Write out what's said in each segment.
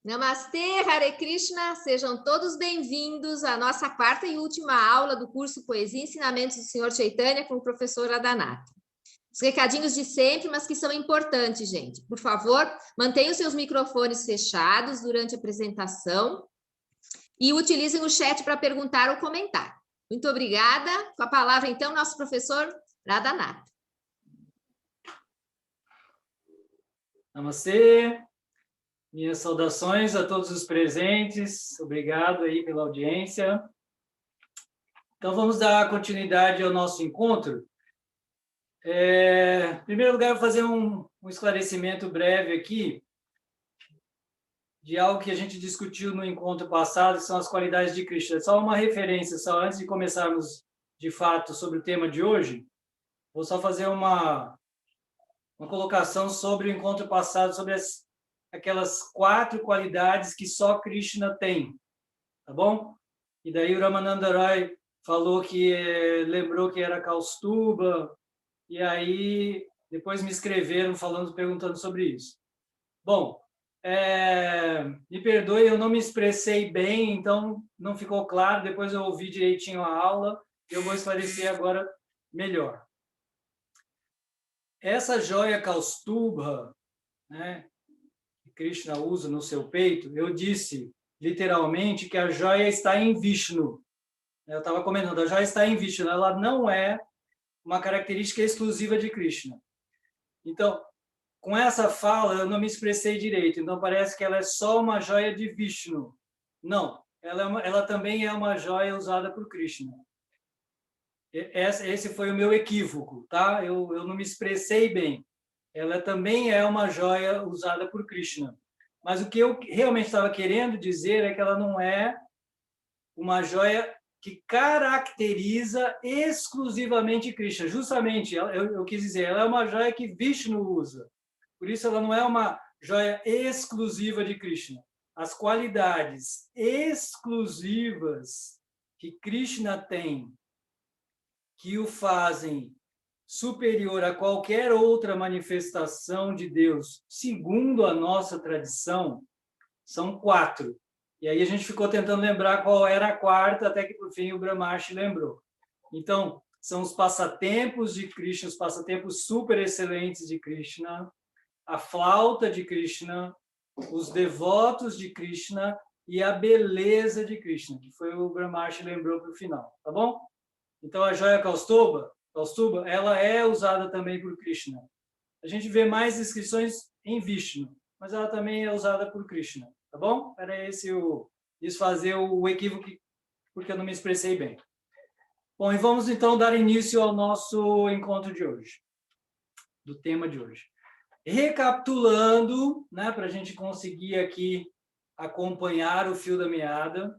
Namastê, Hare Krishna, sejam todos bem-vindos à nossa quarta e última aula do curso Poesia e Ensinamentos do Senhor Chaitanya com o professor Adhanata. Os recadinhos de sempre, mas que são importantes, gente. Por favor, mantenham seus microfones fechados durante a apresentação e utilizem o chat para perguntar ou comentar. Muito obrigada. Com a palavra, então, nosso professor Adhanata. Namastê. Minhas saudações a todos os presentes, obrigado aí pela audiência. Então, vamos dar continuidade ao nosso encontro. Em primeiro lugar, eu vou fazer um esclarecimento breve aqui de algo que a gente discutiu no encontro passado, que são as qualidades de Krishna. Só uma referência, só antes de começarmos de fato sobre o tema de hoje, vou só fazer uma colocação sobre o encontro passado, sobre aquelas 4 qualidades que só Krishna tem, tá bom? E daí o Ramananda Roy falou que lembrou que era Kaustuba, e aí depois me escreveram perguntando sobre isso. Bom, me perdoe, eu não me expressei bem, então não ficou claro, depois eu ouvi direitinho a aula, eu vou esclarecer agora melhor. Essa joia Kaustuba, né, Krishna usa no seu peito, eu disse literalmente que a joia está em Vishnu. Eu estava comentando, a joia está em Vishnu, ela não é uma característica exclusiva de Krishna. Então, com essa fala, eu não me expressei direito, então parece que ela é só uma joia de Vishnu. Não, ela também é uma joia usada por Krishna. Esse foi o meu equívoco, tá? Eu não me expressei bem. Ela também é uma joia usada por Krishna. Mas o que eu realmente estava querendo dizer é que ela não é uma joia que caracteriza exclusivamente Krishna. Justamente, eu quis dizer, ela é uma joia que Vishnu usa. Por isso, ela não é uma joia exclusiva de Krishna. As qualidades exclusivas que Krishna tem, que o fazem superior a qualquer outra manifestação de Deus, segundo a nossa tradição, são 4. E aí a gente ficou tentando lembrar qual era a quarta, até que por fim o Brahmarshi lembrou. Então, são os passatempos de Krishna, os passatempos super excelentes de Krishna, a flauta de Krishna, os devotos de Krishna e a beleza de Krishna, que foi o Brahmarshi lembrou para o final, tá bom? Então, a joia Kaustuba, ela é usada também por Krishna. A gente vê mais descrições em Vishnu, mas ela também é usada por Krishna, tá bom? Era esse o desfazer o equívoco, porque eu não me expressei bem. Bom, e vamos então dar início ao nosso encontro de hoje, do tema de hoje. Recapitulando, né, para a gente conseguir aqui acompanhar o fio da meada,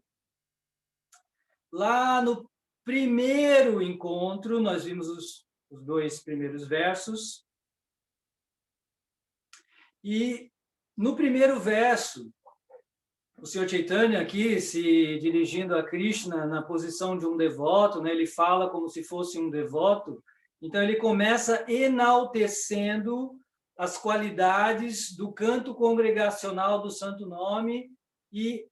lá no primeiro encontro, nós vimos os 2 primeiros versos. E no primeiro verso, o Senhor Chaitanya aqui, se dirigindo a Krishna na posição de um devoto, né, ele fala como se fosse um devoto. Então, ele começa enaltecendo as qualidades do canto congregacional do Santo Nome e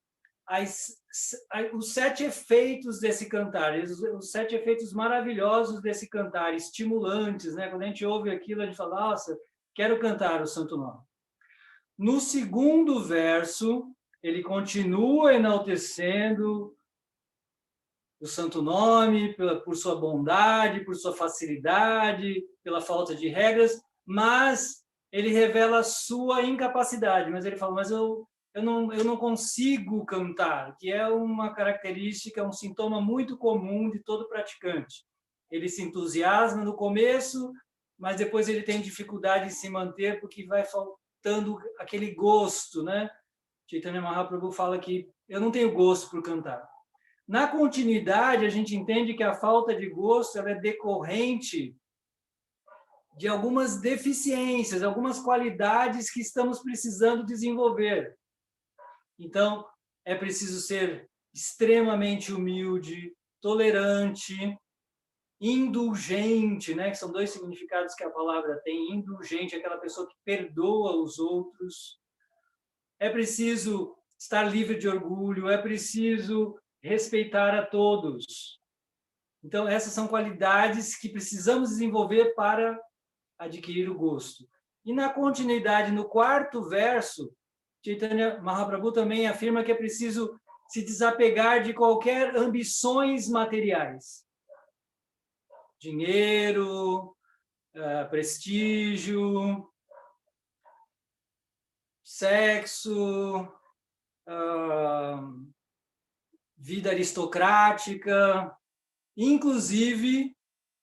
os 7 efeitos desse cantar, os 7 efeitos maravilhosos desse cantar, estimulantes, né? Quando a gente ouve aquilo, a gente fala, nossa, quero cantar o Santo Nome. No segundo verso, ele continua enaltecendo o Santo Nome por sua bondade, por sua facilidade, pela falta de regras, mas ele revela a sua incapacidade. Mas ele fala, mas eu não consigo cantar, que é uma característica, um sintoma muito comum de todo praticante. Ele se entusiasma no começo, mas depois ele tem dificuldade em se manter porque vai faltando aquele gosto, né? Chaitanya Mahaprabhu fala que eu não tenho gosto por cantar. Na continuidade, a gente entende que a falta de gosto ela é decorrente de algumas deficiências, algumas qualidades que estamos precisando desenvolver. Então, é preciso ser extremamente humilde, tolerante, indulgente, né? Que são 2 significados que a palavra tem. Indulgente é aquela pessoa que perdoa os outros. É preciso estar livre de orgulho, é preciso respeitar a todos. Então, essas são qualidades que precisamos desenvolver para adquirir o gosto. E na continuidade, no quarto verso, Chaitanya Mahaprabhu também afirma que é preciso se desapegar de qualquer ambições materiais. Dinheiro, prestígio, sexo, vida aristocrática, inclusive,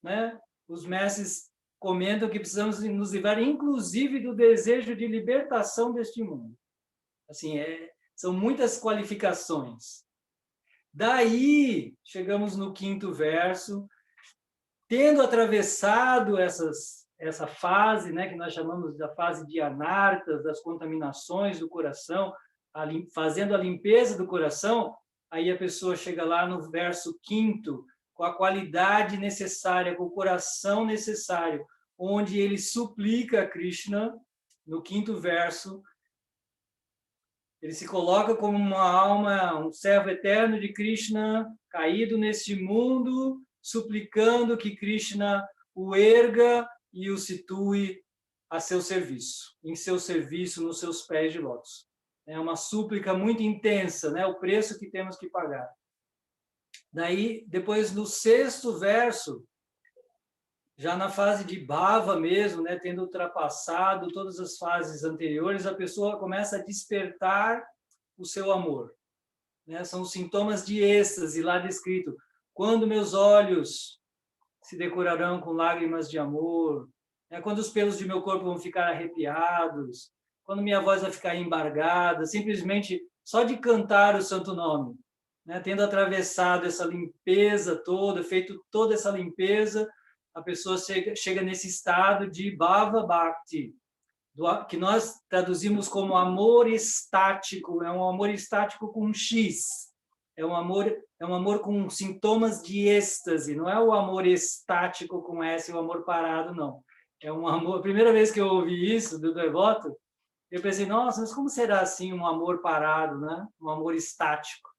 né, os mestres comentam que precisamos nos livrar, inclusive, do desejo de libertação deste mundo. Assim, são muitas qualificações. Daí, chegamos no quinto verso, tendo atravessado essa fase, né, que nós chamamos da fase de anartas, das contaminações do coração, fazendo a limpeza do coração, aí a pessoa chega lá no verso quinto, com a qualidade necessária, com o coração necessário, onde ele suplica a Krishna, no quinto verso, ele se coloca como uma alma, um servo eterno de Krishna, caído neste mundo, suplicando que Krishna o erga e o situe a seu serviço, em seu serviço, nos seus pés de lótus. É uma súplica muito intensa, né? O preço que temos que pagar. Daí, depois, no sexto verso, já na fase de bhava mesmo, né, tendo ultrapassado todas as fases anteriores, a pessoa começa a despertar o seu amor. Né? São os sintomas de êxtase lá descrito. Quando meus olhos se decorarão com lágrimas de amor, né? Quando os pelos de meu corpo vão ficar arrepiados, quando minha voz vai ficar embargada, simplesmente só de cantar o santo nome, né? Tendo atravessado essa limpeza toda, feito toda essa limpeza, a pessoa chega nesse estado de Bhava Bhakti, que nós traduzimos como amor estático, é um amor estático com X, é um amor com sintomas de êxtase, não é o amor estático com S, o amor parado, não. É um amor, a primeira vez que eu ouvi isso do devoto, eu pensei, nossa, mas como será assim um amor parado, né? Um amor estático.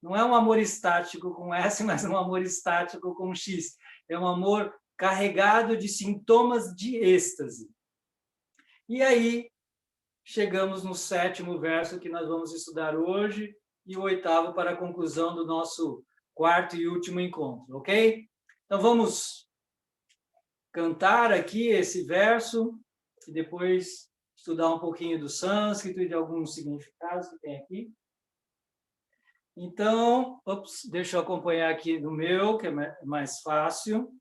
Não é um amor estático com S, mas um amor estático com X. É um amor carregado de sintomas de êxtase. E aí, chegamos no sétimo verso que nós vamos estudar hoje e o oitavo para a conclusão do nosso quarto e último encontro, ok? Então, vamos cantar aqui esse verso e depois estudar um pouquinho do sânscrito e de alguns significados que tem aqui. Então, deixa eu acompanhar aqui no meu, que é mais fácil.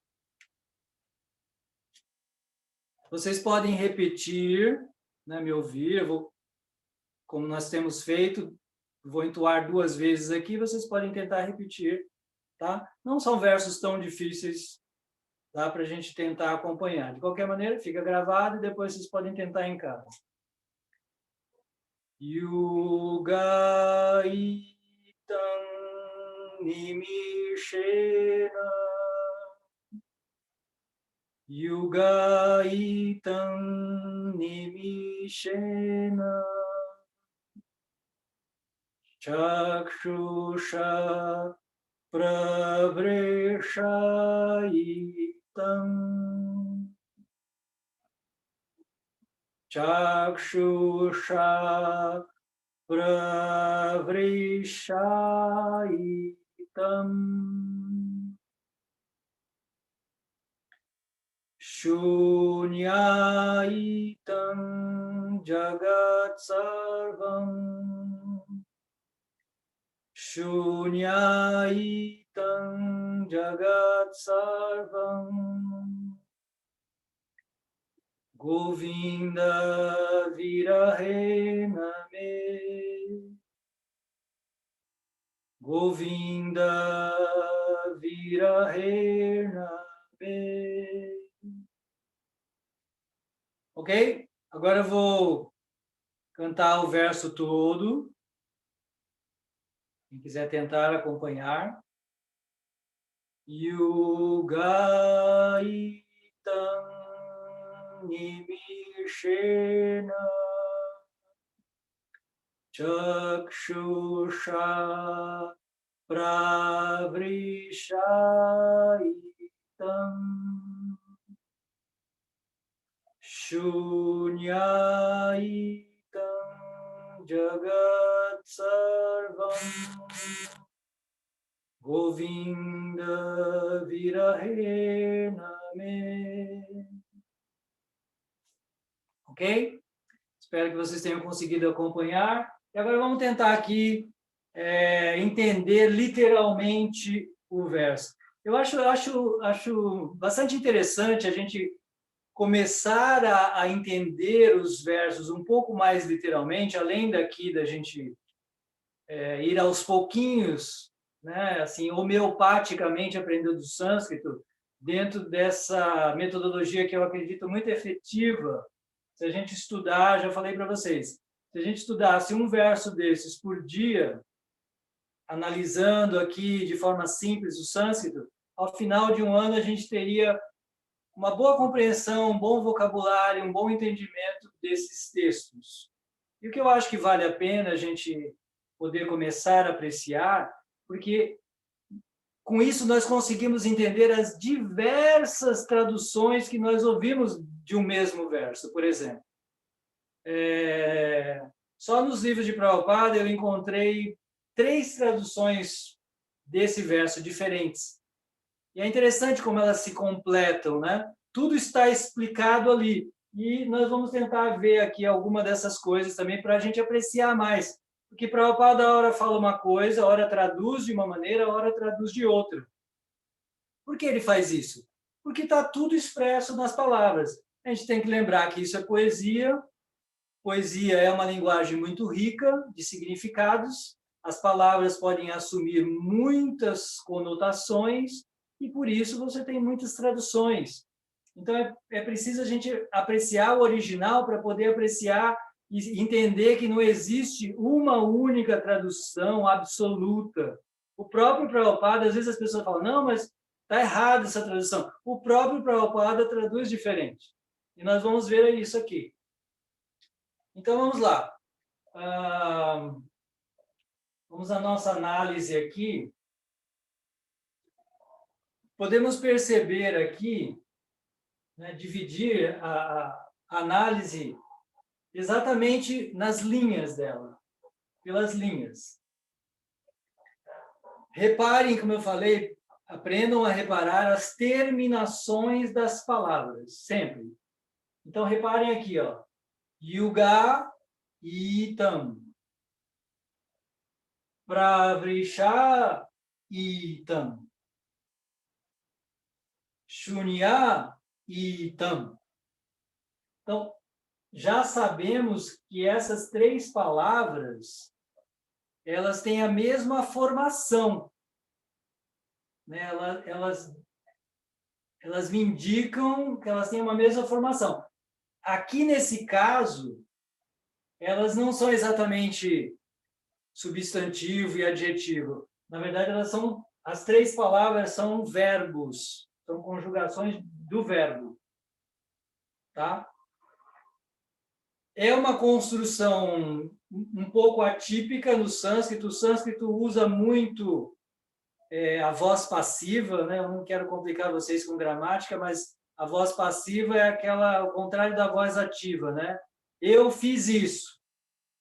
Vocês podem repetir, né, me ouvir, como nós temos feito, vou entoar 2 vezes aqui, vocês podem tentar repetir, tá? Não são versos tão difíceis, dá para a gente tentar acompanhar. De qualquer maneira, fica gravado e depois vocês podem tentar em casa. Yuga itam nimishena Yuga itam nimishena Chakshusha pravreshayitam Chakshusha pravreshayitam Shunyaitam jagat sarvam Shunyaitam jagat sarvam Govinda virahena me Govinda virahena me. Ok? Agora eu vou cantar o verso todo. Quem quiser tentar acompanhar. Yuga itam nimishena chakshusha pravrishaitam shunyaitam jagat sarvam Govinda virahena me. Ok? Espero que vocês tenham conseguido acompanhar. E agora vamos tentar aqui entender literalmente o verso. Eu acho bastante interessante a gente começar a entender os versos um pouco mais literalmente, além daqui da gente ir aos pouquinhos, né, assim, homeopaticamente aprendendo o sânscrito, dentro dessa metodologia que eu acredito muito efetiva. Se a gente estudar, já falei para vocês, se a gente estudasse um verso desses por dia, analisando aqui de forma simples o sânscrito, ao final de um ano a gente teria uma boa compreensão, um bom vocabulário, um bom entendimento desses textos. E o que eu acho que vale a pena a gente poder começar a apreciar, porque com isso nós conseguimos entender as diversas traduções que nós ouvimos de um mesmo verso, por exemplo. Só nos livros de Prabhupada eu encontrei 3 traduções desse verso diferentes. E é interessante como elas se completam, né? Tudo está explicado ali. E nós vamos tentar ver aqui alguma dessas coisas também para a gente apreciar mais. Porque Prabhupada, a hora fala uma coisa, a hora traduz de uma maneira, a hora traduz de outra. Por que ele faz isso? Porque está tudo expresso nas palavras. A gente tem que lembrar que isso é poesia. Poesia é uma linguagem muito rica de significados. As palavras podem assumir muitas conotações e, por isso, você tem muitas traduções. Então, é preciso a gente apreciar o original para poder apreciar e entender que não existe uma única tradução absoluta. O próprio Prabhupada, às vezes as pessoas falam, não, mas está errada essa tradução. O próprio Prabhupada traduz diferente. E nós vamos ver isso aqui. Então, vamos lá. Vamos à nossa análise aqui. Podemos perceber aqui, né, dividir a análise exatamente nas linhas dela, pelas linhas. Reparem, como eu falei, aprendam a reparar as terminações das palavras, sempre. Então, reparem aqui, ó. Yuga itam. Pravrisha itam. Shunya itam. Então, já sabemos que essas 3 palavras, elas têm a mesma formação. Né? Elas me indicam que elas têm uma mesma formação. Aqui, nesse caso, elas não são exatamente substantivo e adjetivo. Na verdade, as 3 palavras são verbos, são conjugações do verbo. Tá? É uma construção um pouco atípica no sânscrito. O sânscrito usa muito a voz passiva, né? Eu não quero complicar vocês com gramática, mas a voz passiva é o contrário da voz ativa, né? Eu fiz isso.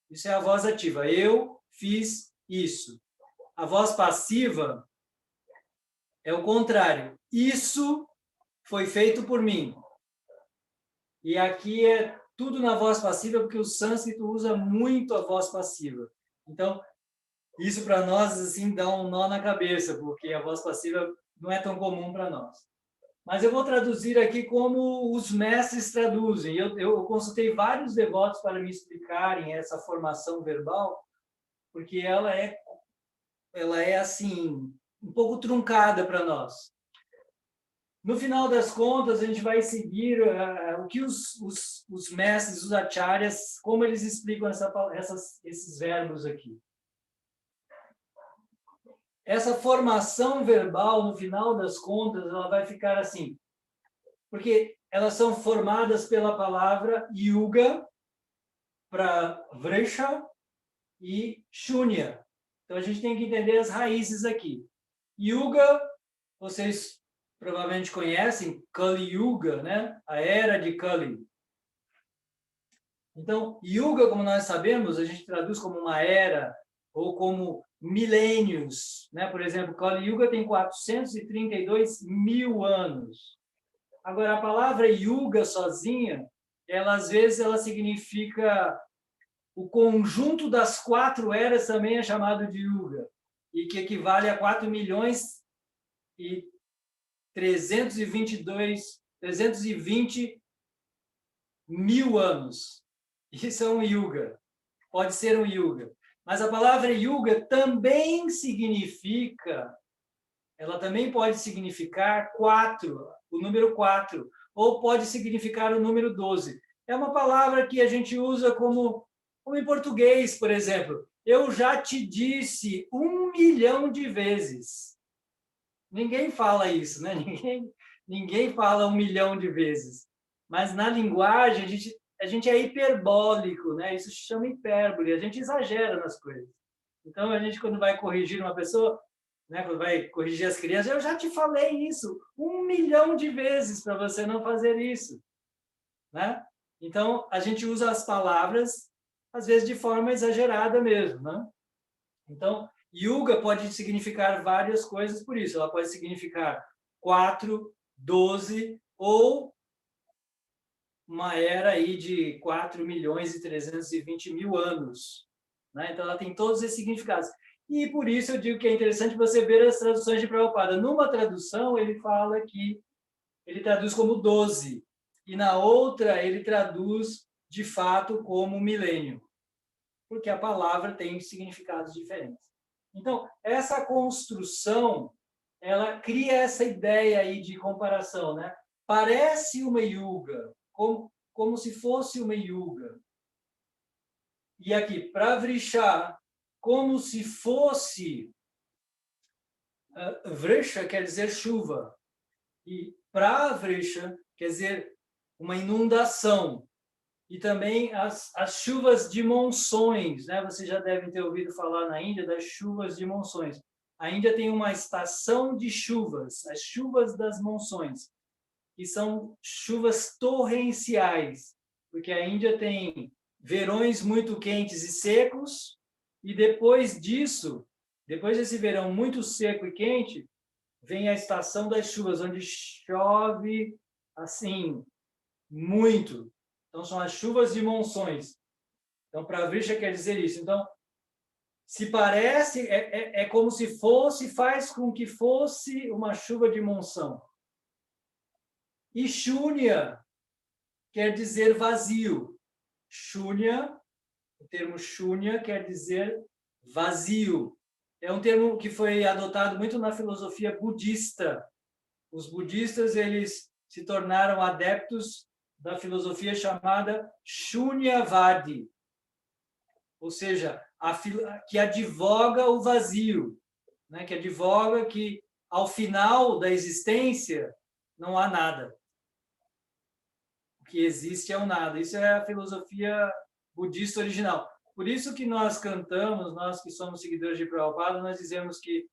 Isso é a voz ativa. Eu fiz isso. A voz passiva é o contrário. Isso foi feito por mim. E aqui é tudo na voz passiva, porque o sânscrito usa muito a voz passiva. Então, isso para nós assim dá um nó na cabeça, porque a voz passiva não é tão comum para nós. Mas eu vou traduzir aqui como os mestres traduzem. Eu consultei vários devotos para me explicarem essa formação verbal, porque ela é assim um pouco truncada para nós. No final das contas, a gente vai seguir o que os mestres, os acharyas, como eles explicam esses verbos aqui. Essa formação verbal, no final das contas, ela vai ficar assim, porque elas são formadas pela palavra yuga, para vrisha, e Shunya. Então, a gente tem que entender as raízes aqui. Yuga, vocês provavelmente conhecem, Kali Yuga, né? A era de Kali. Então, Yuga, como nós sabemos, a gente traduz como uma era ou como milênios, né? Por exemplo, Kali Yuga tem 432 mil anos. Agora, a palavra Yuga sozinha, ela às vezes ela significa o conjunto das 4 eras também é chamado de Yuga, e que equivale a 4 milhões e 320 mil anos. Isso é um Yuga. Pode ser um Yuga. Mas a palavra Yuga também significa, ela também pode significar 4, o número 4, ou pode significar o número 12. É uma palavra que a gente usa como em português, por exemplo. Eu já te disse 1 milhão de vezes. Ninguém fala isso, né? Ninguém fala 1 milhão de vezes. Mas na linguagem, a gente é hiperbólico, né? Isso se chama hipérbole, a gente exagera nas coisas. Então, a gente, quando vai corrigir uma pessoa, né, quando vai corrigir as crianças, eu já te falei isso 1 milhão de vezes para você não fazer isso, né? Então, a gente usa as palavras, às vezes, de forma exagerada mesmo, né? Então, Yuga pode significar várias coisas por isso. Ela pode significar 4, 12 ou uma era aí de 4 milhões e 320 mil anos, né? Então, ela tem todos esses significados. E por isso eu digo que é interessante você ver as traduções de Prabhupada. Numa tradução, ele fala que ele traduz como 12, e na outra ele traduz de fato como milênio, porque a palavra tem significados diferentes. Então, essa construção, ela cria essa ideia aí de comparação, né? Parece uma yuga, como se fosse uma yuga. E aqui, Pravrisha, como se fosse... Vrisha quer dizer chuva. E Pravrisha quer dizer uma inundação. E também as chuvas de monções, né? Vocês já devem ter ouvido falar na Índia das chuvas de monções. A Índia tem uma estação de chuvas, as chuvas das monções, que são chuvas torrenciais, porque a Índia tem verões muito quentes e secos, e depois disso, depois desse verão muito seco e quente, vem a estação das chuvas, onde chove assim muito. Então, são as chuvas de monções. Então, Pravrisha quer dizer isso. Então, se parece, é como se fosse, faz com que fosse uma chuva de monção. E Shunya quer dizer vazio. Shunya, o termo Shunya quer dizer vazio. É um termo que foi adotado muito na filosofia budista. Os budistas, eles se tornaram adeptos da filosofia chamada Shunyavadi, ou seja, que advoga o vazio, né? Que advoga que ao final da existência não há nada. O que existe é o nada. Isso é a filosofia budista original. Por isso que nós cantamos, nós que somos seguidores de Prabhupada, nós dizemos que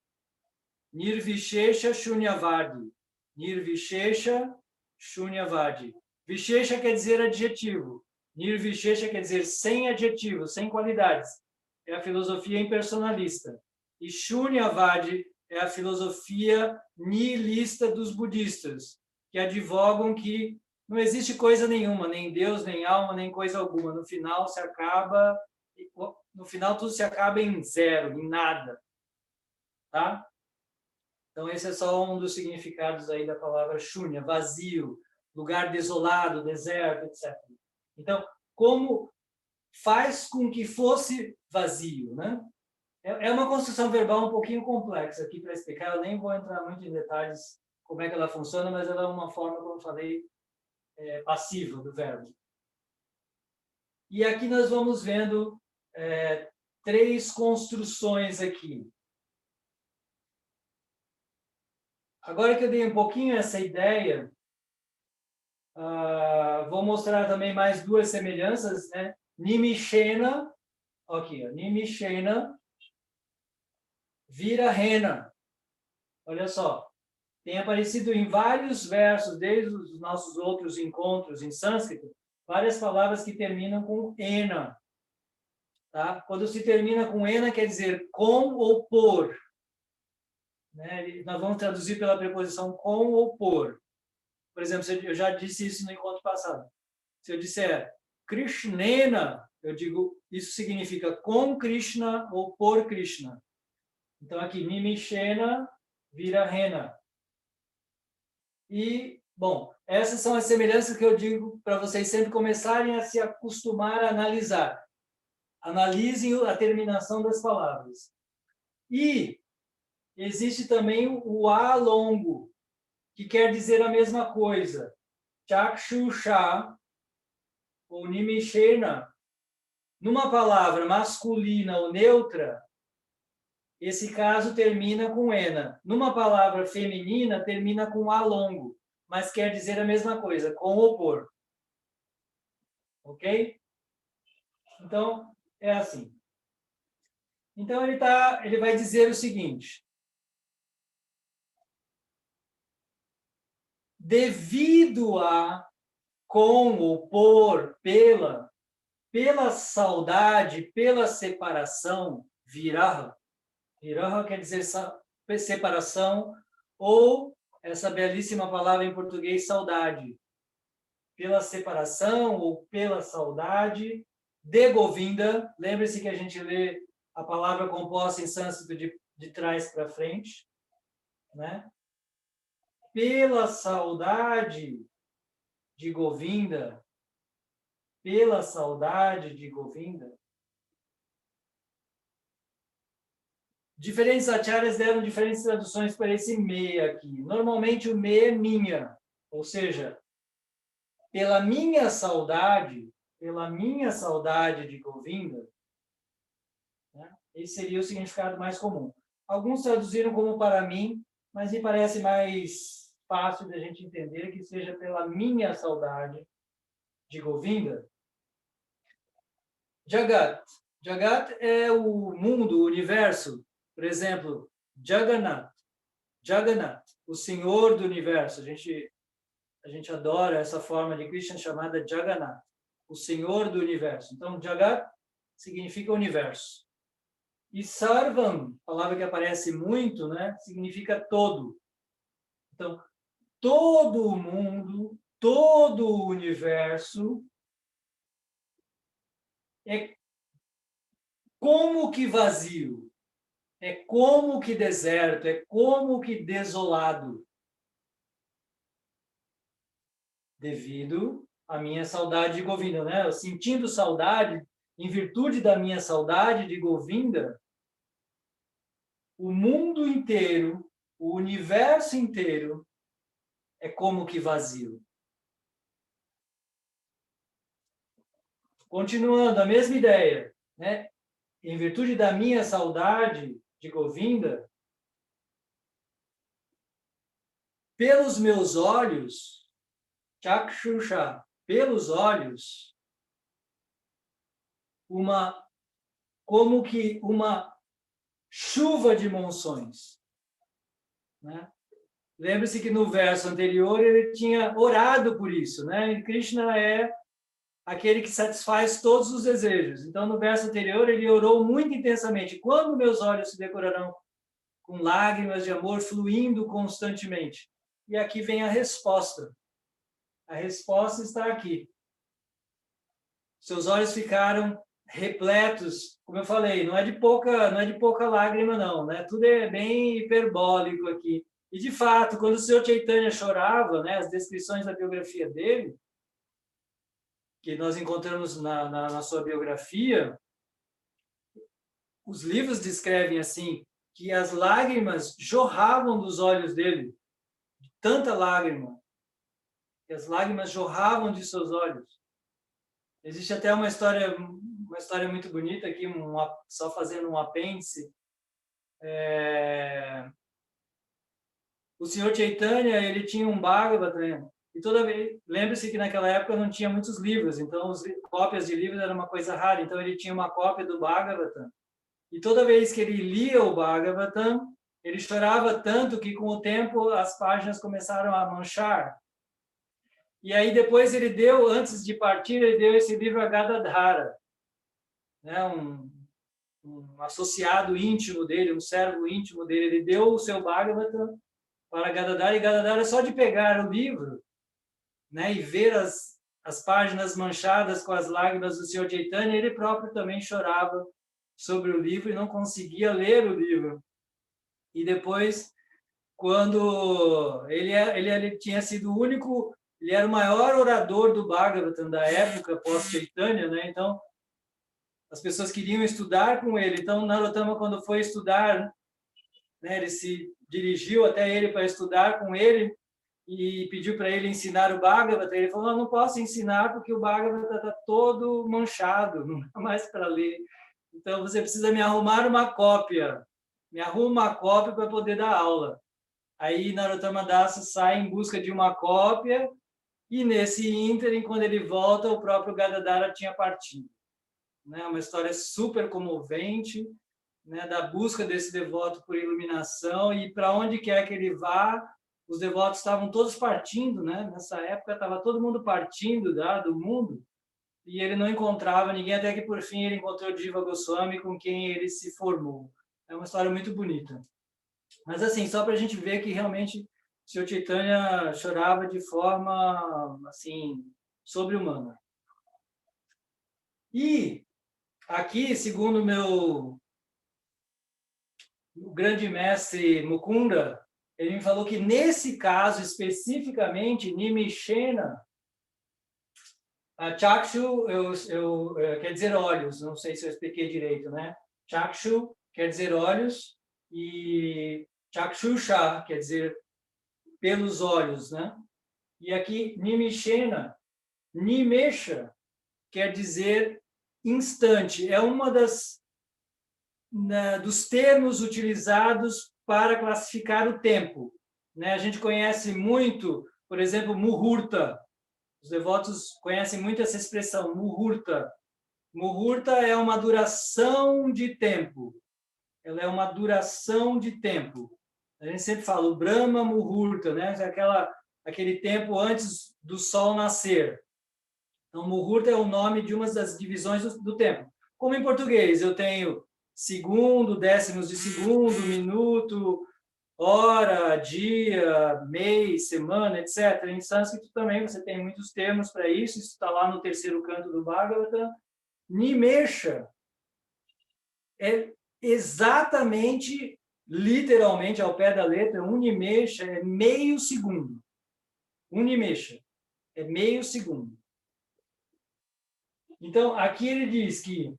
Nirvishesha Shunyavadi. Nirvishesha Shunyavadi. Vishesha quer dizer adjetivo. Nirvishesha quer dizer sem adjetivo, sem qualidades. É a filosofia impersonalista. E Shunyavadi é a filosofia nihilista dos budistas, que advogam que não existe coisa nenhuma, nem Deus, nem alma, nem coisa alguma. No final tudo se acaba em zero, em nada. Tá? Então, esse é só um dos significados aí da palavra shunya, vazio, lugar desolado, deserto, etc. Então, como faz com que fosse vazio, né? É uma construção verbal um pouquinho complexa aqui para explicar, eu nem vou entrar muito em detalhes como é que ela funciona, mas ela é uma forma, como eu falei, passiva do verbo. E aqui nós vamos vendo 3 construções aqui. Agora que eu dei um pouquinho essa ideia, vou mostrar também mais 2 semelhanças, né? Nimishena, Aqui, ó, Nimishena vira rena. Olha só. Tem aparecido em vários versos, desde os nossos outros encontros em sânscrito, várias palavras que terminam com ena. Tá? Quando se termina com ena, quer dizer com ou por. Né? Nós vamos traduzir pela preposição com ou por. Por exemplo, eu já disse isso no encontro passado. Se eu disser Krishnena, eu digo, isso significa com Krishna ou por Krishna. Então, aqui, Nimishena vira rena. E, bom, essas são as semelhanças que eu digo para vocês sempre começarem a se acostumar a analisar. Analisem a terminação das palavras. E existe também o A longo, que quer dizer a mesma coisa. Chakshusha, ou Nimishena, numa palavra masculina ou neutra, esse caso termina com ena. Numa palavra feminina, termina com A longo, mas quer dizer a mesma coisa, com ou por. Ok? Então, é assim. Então, ele vai dizer o seguinte. Devido a, com ou por, pela saudade, pela separação, viraha. Viraha quer dizer separação, ou essa belíssima palavra em português, saudade. Pela separação ou pela saudade de Govinda. Lembre-se que a gente lê a palavra composta em sânscrito de trás para frente, né? Pela saudade de Govinda, pela saudade de Govinda. Diferentes acharyas deram diferentes traduções para esse me aqui. Normalmente o me é minha, ou seja, pela minha saudade de Govinda, né? Esse seria o significado mais comum. Alguns traduziram como para mim, mas me parece mais fácil da gente entender que seja pela minha saudade de Govinda. Jagat. Jagat é o mundo, o universo. Por exemplo, Jagannath. Jagannath, o Senhor do universo. A gente adora essa forma de Krishna chamada Jagannath, o Senhor do universo. Então, Jagat significa universo. E Sarvam, palavra que aparece muito, né, significa todo. Então, todo o mundo, todo o universo é como que vazio, é como que deserto, é como que desolado. Devido à minha saudade de Govinda, né? Eu sentindo saudade, em virtude da minha saudade de Govinda, o mundo inteiro, o universo inteiro é como que vazio. Continuando, a mesma ideia, né? Em virtude da minha saudade de Govinda, pelos meus olhos, Chakshusha, pelos olhos, como que uma chuva de monções, né? Lembre-se que no verso anterior ele tinha orado por isso, né? E Krishna é aquele que satisfaz todos os desejos. Então, no verso anterior, ele orou muito intensamente. Quando meus olhos se decorarão com lágrimas de amor fluindo constantemente? E aqui vem a resposta. A resposta está aqui. Seus olhos ficaram repletos, como eu falei, não é de pouca lágrima não, né? Tudo é bem hiperbólico aqui. E de fato, quando o Senhor Chaitanya chorava, né, as descrições da biografia dele, que nós encontramos na sua biografia, os livros descrevem assim, que as lágrimas jorravam dos olhos dele, de tanta lágrima, que as lágrimas jorravam de seus olhos. Existe até uma história muito bonita aqui, só fazendo um apêndice. O Senhor Chaitanya, ele tinha um Bhagavatam E toda vez, lembre-se que naquela época não tinha muitos livros, então cópias de livros era uma coisa rara, então ele tinha uma cópia do Bhagavatam. E toda vez que ele lia o Bhagavatam, ele chorava tanto que com o tempo as páginas começaram a manchar. E aí depois ele deu, antes de partir, ele deu esse livro a Gadadhara, né, um associado íntimo dele, um servo íntimo dele. Ele deu o seu Bhagavatam para Gadadhara, e Gadadhara, só de pegar o livro, né, e ver as páginas manchadas com as lágrimas do Senhor Chaitanya, ele próprio também chorava sobre o livro e não conseguia ler o livro. E depois, quando ele tinha sido o único, ele era o maior orador do Bhagavatam da época, pós-Chaitanya, né? Então, as pessoas queriam estudar com ele. Então, Narottama, quando foi estudar, né, ele se dirigiu até ele para estudar com ele e pediu para ele ensinar o Bhagavatam. Ele falou, não posso ensinar porque o Bhagavatam está todo manchado, não dá mais para ler. Então, você precisa me arrumar uma cópia. Me arruma uma cópia para poder dar aula. Aí, Narottama Dasa sai em busca de uma cópia e, nesse ínterim, quando ele volta, o próprio Gadadhara tinha partido. Né? Uma história super comovente, né? Da busca desse devoto por iluminação, e para onde quer que ele vá, os devotos estavam todos partindo, né? Nessa época estava todo mundo partindo do mundo, e ele não encontrava ninguém, até que por fim ele encontrou Jiva Goswami, com quem ele se formou. É uma história muito bonita. Mas assim, só para a gente ver que realmente o Sr. Chaitanya chorava de forma assim sobre-humana. E aqui, segundo o grande mestre Mukunda, ele me falou que nesse caso especificamente, Nimishena, Chakshu quer dizer olhos, não sei se eu expliquei direito, né? Chakshu quer dizer olhos e Chakshusha quer dizer pelos olhos, né? E aqui Nimishena, Nimesha quer dizer instante, é uma dos termos utilizados para classificar o tempo. Né? A gente conhece muito, por exemplo, Muhurta. Os devotos conhecem muito essa expressão, Muhurta. Muhurta é uma duração de tempo. Ela é uma duração de tempo. A gente sempre fala o Brahma Muhurta, né? Aquele tempo antes do sol nascer. Então, Muhurta é o nome de uma das divisões do tempo. Como em português, eu tenho segundo, décimos de segundo, minuto, hora, dia, mês, semana, etc. Em sânscrito também você tem muitos termos para isso, isso está lá no terceiro canto do Bhagavatam. Nimesha é exatamente, literalmente, ao pé da letra, um nimesha é meio segundo. Um nimesha é meio segundo. Então, aqui ele diz que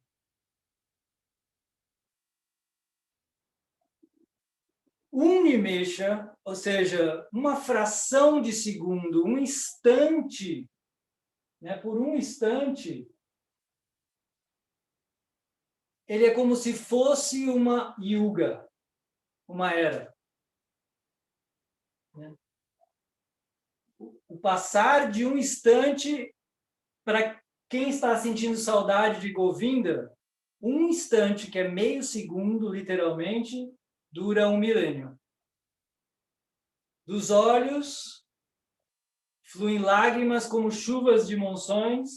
um nimesha, ou seja, uma fração de segundo, um instante, né, por um instante, ele é como se fosse uma yuga, uma era. Né? O passar de um instante, para quem está sentindo saudade de Govinda, um instante, que é meio segundo, literalmente, dura um milênio. Dos olhos fluem lágrimas como chuvas de monções.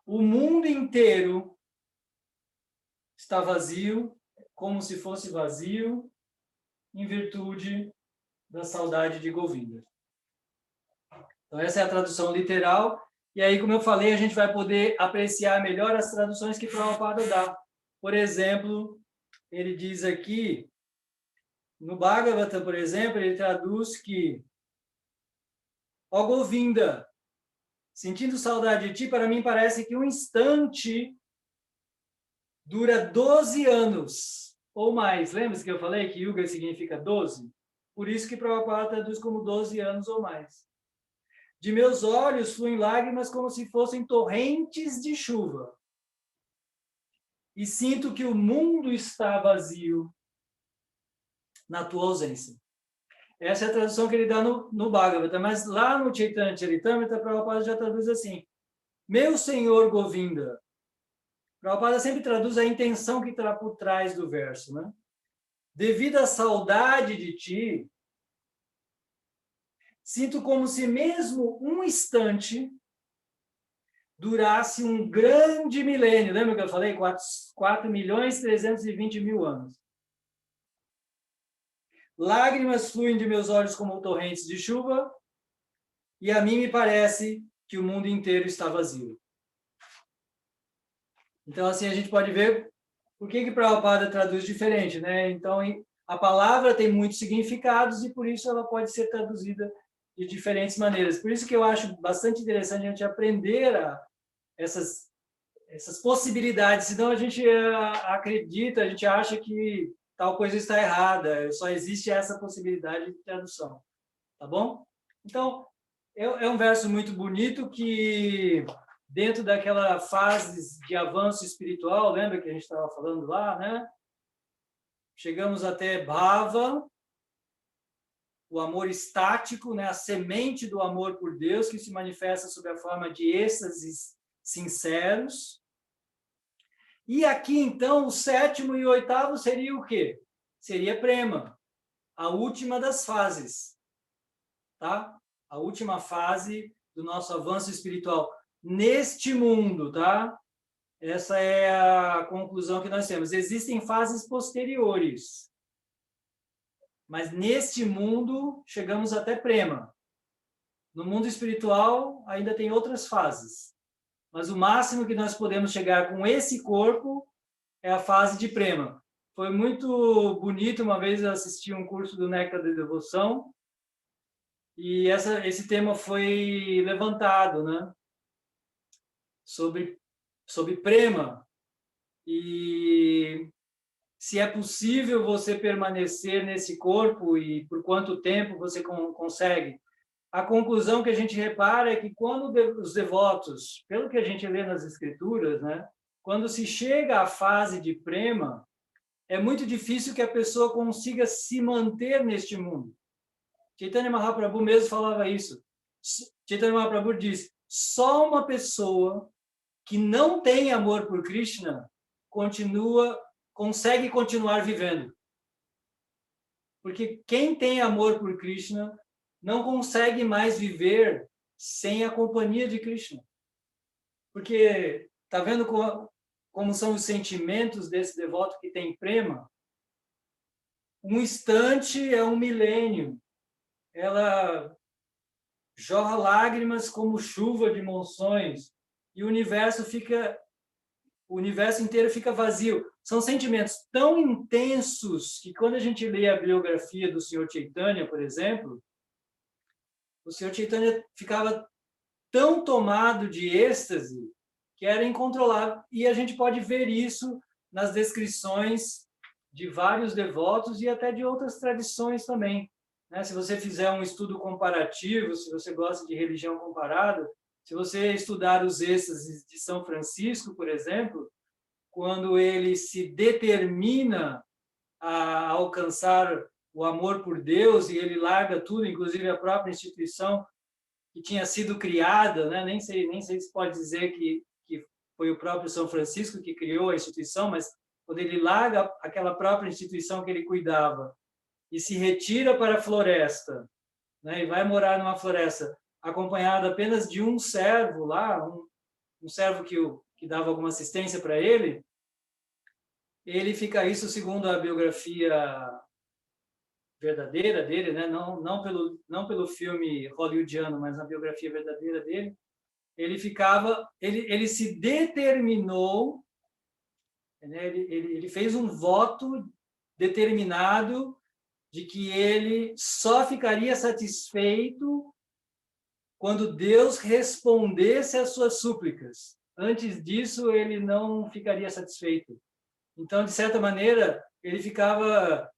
O mundo inteiro está vazio, como se fosse vazio, em virtude da saudade de Govinda. Então, essa é a tradução literal. E aí, como eu falei, a gente vai poder apreciar melhor as traduções que Prabhupada dá. Por exemplo, ele diz aqui, no Bhagavatam, por exemplo, ele traduz que ó Govinda, sentindo saudade de ti, para mim parece que um instante dura 12 anos ou mais. Lembra-se que eu falei que Yuga significa 12? Por isso que Prabhupada traduz como 12 anos ou mais. De meus olhos fluem lágrimas como se fossem torrentes de chuva. E sinto que o mundo está vazio na tua ausência. Essa é a tradução que ele dá no Bhagavata, mas lá no Chaitanya Charitamrita, Prabhupada já traduz assim: meu Senhor Govinda. Prabhupada sempre traduz a intenção que está por trás do verso, né? Devido à saudade de ti, sinto como se mesmo um instante durasse um grande milênio. Lembra que eu falei? 4.320.000 anos. Lágrimas fluem de meus olhos como torrentes de chuva, e a mim me parece que o mundo inteiro está vazio. Então, assim, a gente pode ver por que Prabhupada traduz diferente, né? Então, a palavra tem muitos significados e, por isso, ela pode ser traduzida de diferentes maneiras. Por isso que eu acho bastante interessante a gente aprender essas possibilidades, senão a gente acredita, a gente acha que tal coisa está errada, só existe essa possibilidade de tradução, tá bom? Então, é um verso muito bonito que, dentro daquela fase de avanço espiritual, lembra que a gente estava falando lá, né? Chegamos até Bhava, o amor estático, né? A semente do amor por Deus, que se manifesta sob a forma de êxtases sinceros. E aqui, então, o sétimo e o oitavo seria o quê? Seria Prema, a última das fases, tá? A última fase do nosso avanço espiritual neste mundo, tá? Essa é a conclusão que nós temos. Existem fases posteriores, mas neste mundo chegamos até Prema. No mundo espiritual ainda tem outras fases, mas o máximo que nós podemos chegar com esse corpo é a fase de Prema. Foi muito bonito, uma vez eu assisti um curso do Néctar de Devoção, e esse tema foi levantado, né? Sobre Prema, e se é possível você permanecer nesse corpo e por quanto tempo você consegue. A conclusão que a gente repara é que quando os devotos, pelo que a gente lê nas escrituras, né? Quando se chega à fase de Prema, é muito difícil que a pessoa consiga se manter neste mundo. Chaitanya Mahaprabhu mesmo falava isso. Chaitanya Mahaprabhu diz: só uma pessoa que não tem amor por Krishna consegue continuar vivendo. Porque quem tem amor por Krishna não consegue mais viver sem a companhia de Krishna. Porque tá vendo como são os sentimentos desse devoto que tem prema? Um instante é um milênio. Ela jorra lágrimas como chuva de monções e o universo inteiro fica vazio. São sentimentos tão intensos que quando a gente lê a biografia do Sr. Chaitanya, por exemplo, o Sr. Chaitanya ficava tão tomado de êxtase que era incontrolável. E a gente pode ver isso nas descrições de vários devotos e até de outras tradições também. Se você fizer um estudo comparativo, se você gosta de religião comparada, se você estudar os êxtases de São Francisco, por exemplo, quando ele se determina a alcançar o amor por Deus e ele larga tudo, inclusive a própria instituição que tinha sido criada, né? Nem sei se pode dizer que foi o próprio São Francisco que criou a instituição, mas quando ele larga aquela própria instituição que ele cuidava e se retira para a floresta, né? E vai morar numa floresta acompanhado apenas de um servo lá, um servo que dava alguma assistência para ele fica, isso segundo a biografia verdadeira dele, né? Não pelo filme hollywoodiano, mas na biografia verdadeira dele, ele se determinou, né? Ele fez um voto determinado de que ele só ficaria satisfeito quando Deus respondesse às suas súplicas. Antes disso, ele não ficaria satisfeito. Então, de certa maneira, ele ficava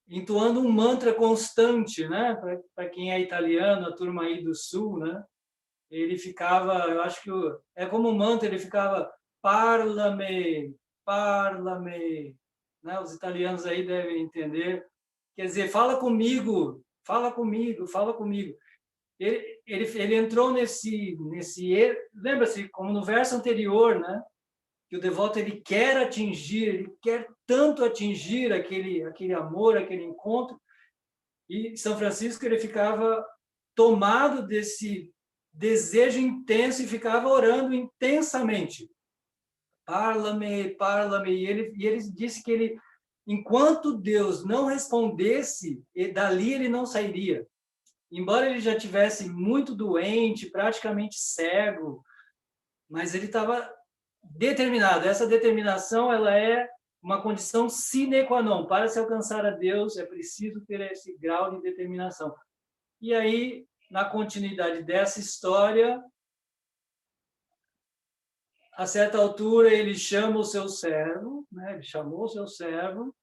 entoando um mantra constante, né? Para quem é italiano, a turma aí do sul, né? Ele ficava, eu acho que é como um mantra, ele ficava parlame, parlame, né? Os italianos aí devem entender. Quer dizer, fala comigo, fala comigo, fala comigo. Ele entrou nesse lembra-se, como no verso anterior, né? Que o devoto ele quer atingir, ele quer tanto atingir aquele amor, aquele encontro. E São Francisco ele ficava tomado desse desejo intenso e ficava orando intensamente. Parla-me, parla-me. E ele disse que ele, enquanto Deus não respondesse, dali ele não sairia. Embora ele já tivesse muito doente, praticamente cego, mas ele estava determinado. Essa determinação ela é uma condição sine qua non. Para se alcançar a Deus, é preciso ter esse grau de determinação. E aí, na continuidade dessa história, a certa altura, ele chama o seu servo, né? Ele chamou o seu servo,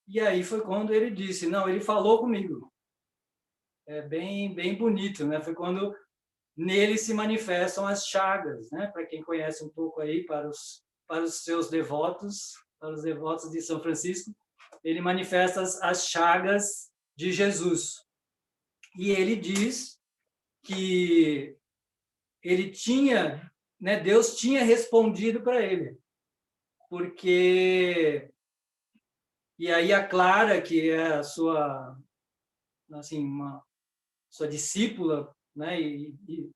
e aí foi quando ele disse, não, ele falou comigo. É bem bonito, né? Foi quando nele se manifestam as chagas, né? Para quem conhece um pouco aí, para os seus devotos, para os devotos de São Francisco, ele manifesta as chagas de Jesus. E ele diz que ele tinha, né? Deus tinha respondido para ele, porque e aí a Clara, que é a sua, assim, sua discípula, né? E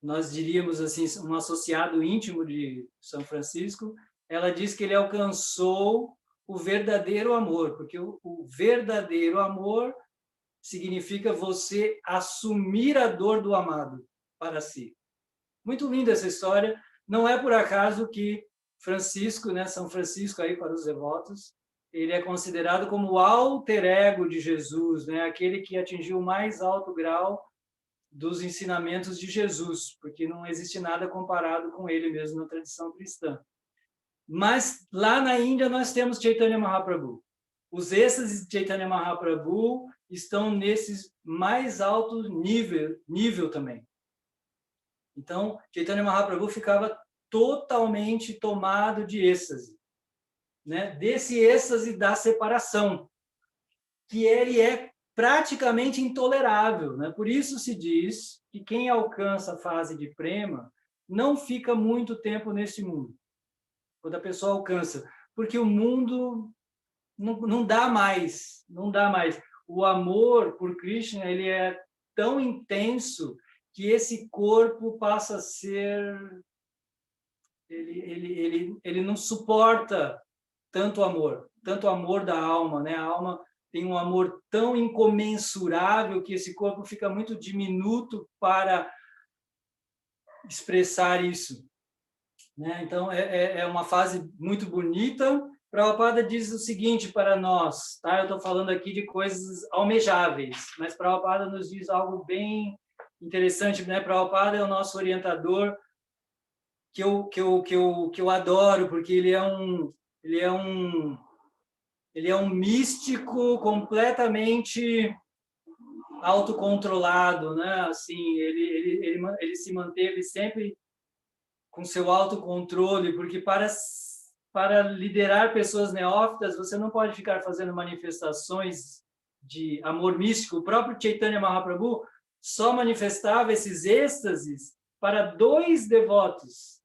nós diríamos assim, um associado íntimo de São Francisco, ela diz que ele alcançou o verdadeiro amor, porque o verdadeiro amor significa você assumir a dor do amado para si. Muito linda essa história. Não é por acaso que Francisco, né, São Francisco aí para os devotos, ele é considerado como o alter ego de Jesus, né, aquele que atingiu o mais alto grau dos ensinamentos de Jesus, porque não existe nada comparado com ele mesmo na tradição cristã. Mas lá na Índia nós temos Chaitanya Mahaprabhu. Os êxtases de Chaitanya Mahaprabhu estão nesses mais altos nível também. Então, Chaitanya Mahaprabhu ficava totalmente tomado de êxtase, né? Desse êxtase da separação, que ele é praticamente intolerável, né? Por isso se diz que quem alcança a fase de prema não fica muito tempo nesse mundo, quando a pessoa alcança, porque o mundo não dá mais, não dá mais. O amor por Krishna, ele é tão intenso que esse corpo passa a ser... Ele não suporta tanto amor da alma, né? A alma tem um amor tão incomensurável que esse corpo fica muito diminuto para expressar isso, né? Então, é uma fase muito bonita. Prabhupada diz o seguinte para nós, tá? Eu estou falando aqui de coisas almejáveis, mas Prabhupada nos diz algo bem interessante, né? Prabhupada é o nosso orientador, que eu adoro, porque ele é um místico completamente autocontrolado, né? Assim, ele se manteve sempre com seu autocontrole, porque para liderar pessoas neófitas, você não pode ficar fazendo manifestações de amor místico. O próprio Chaitanya Mahaprabhu só manifestava esses êxtases para 2 devotos.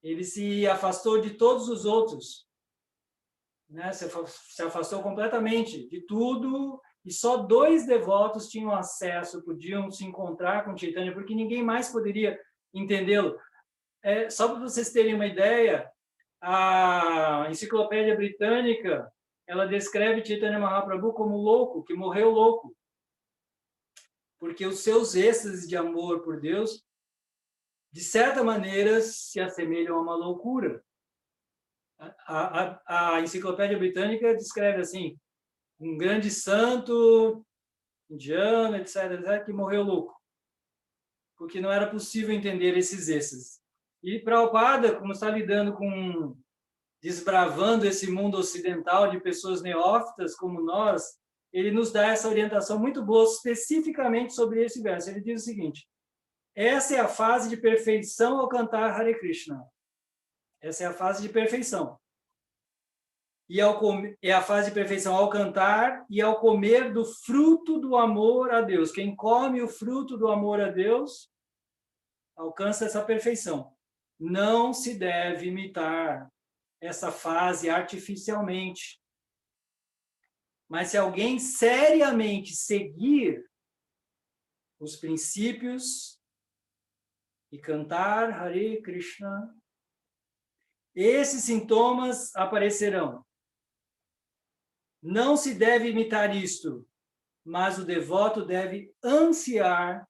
Ele se afastou de todos os outros, né? Se afastou completamente de tudo, e só 2 devotos tinham acesso, podiam se encontrar com Chaitanya, porque ninguém mais poderia entendê-lo. Só para vocês terem uma ideia, a Enciclopédia Britânica, ela descreve Chaitanya Mahaprabhu como louco, que morreu louco, porque os seus êxtases de amor por Deus, de certa maneira, se assemelham a uma loucura. A Enciclopédia Britânica descreve assim, um grande santo indiano, etc., que morreu louco, porque não era possível entender esses êxtases. E Prabhupada, como está lidando com, desbravando esse mundo ocidental de pessoas neófitas como nós, ele nos dá essa orientação muito boa, especificamente sobre esse verso. Ele diz o seguinte: essa é a fase de perfeição ao cantar Hare Krishna. Essa é a fase de perfeição. é a fase de perfeição ao cantar e ao comer do fruto do amor a Deus. Quem come o fruto do amor a Deus alcança essa perfeição. Não se deve imitar essa fase artificialmente. Mas se alguém seriamente seguir os princípios e cantar Hare Krishna, esses sintomas aparecerão. Não se deve imitar isto, mas o devoto deve ansiar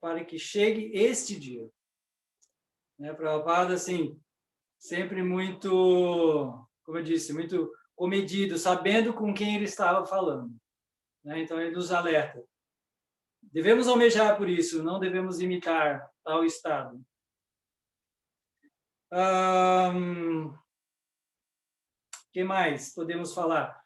para que chegue este dia. Prabhupada, assim, sempre muito, como eu disse, muito comedido, sabendo com quem ele estava falando. Então, ele nos alerta. Devemos almejar por isso, não devemos imitar tal estado. Que mais podemos falar?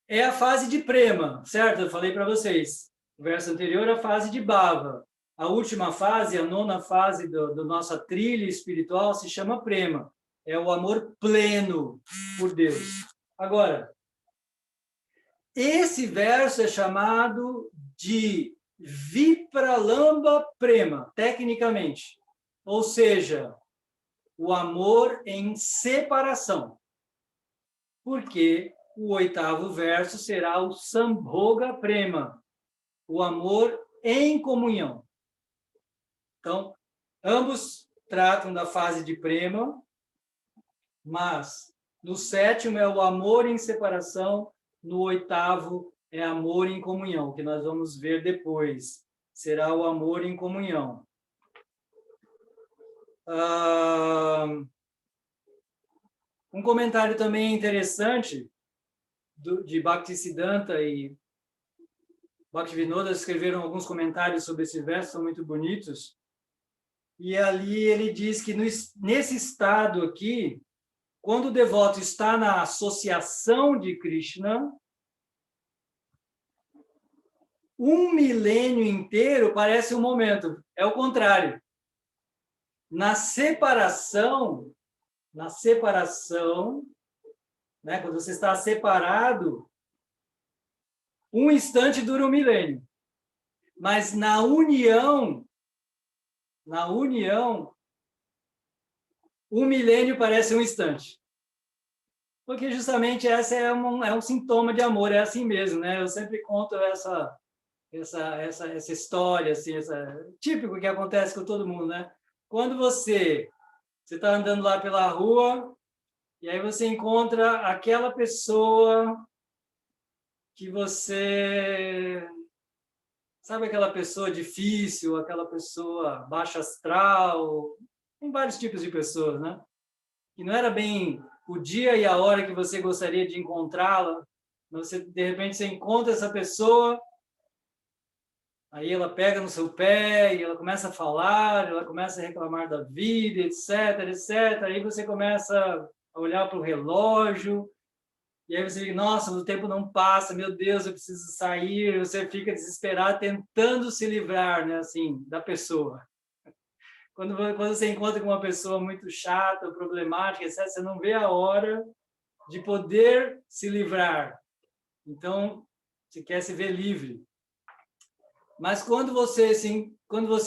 É a fase de prema, certo? Eu falei para vocês. O verso anterior é a fase de bhava. A última fase, a nona fase da nossa trilha espiritual se chama prema. É o amor pleno por Deus. Agora, esse verso é chamado de Vipralamba Prema, tecnicamente. Ou seja, o amor em separação. Porque o 8º verso será o Sambhoga Prema, o amor em comunhão. Então, ambos tratam da fase de prema, mas no 7º é o amor em separação, no 8º é amor em comunhão, que nós vamos ver depois. Será o amor em comunhão. Um comentário também interessante de Bhaktisiddhanta e Bhaktivinoda escreveram alguns comentários sobre esse verso, são muito bonitos. E ali ele diz que nesse estado aqui, quando o devoto está na associação de Krishna, 1 milênio inteiro parece um momento. É o contrário. Na separação, quando você está separado, um instante dura 1 milênio. Mas na união, 1 milênio parece um instante. Porque justamente essa é um sintoma de amor, é assim mesmo, né? Eu sempre conto essa história, assim, típico que acontece com todo mundo, né? Quando você está andando lá pela rua, e aí você encontra aquela pessoa que você... Sabe aquela pessoa difícil, aquela pessoa baixa astral? Tem vários tipos de pessoas, né? Que não era bem o dia e a hora que você gostaria de encontrá-la, mas de repente você encontra essa pessoa, aí ela pega no seu pé e ela começa a falar, ela começa a reclamar da vida, etc, etc. Aí você começa a olhar para o relógio, e aí você diz, nossa, o tempo não passa, meu Deus, eu preciso sair. Você fica desesperado tentando se livrar, né, assim, da pessoa. Quando você encontra com uma pessoa muito chata, problemática, etc., você não vê a hora de poder se livrar. Então, você quer se ver livre. Mas quando você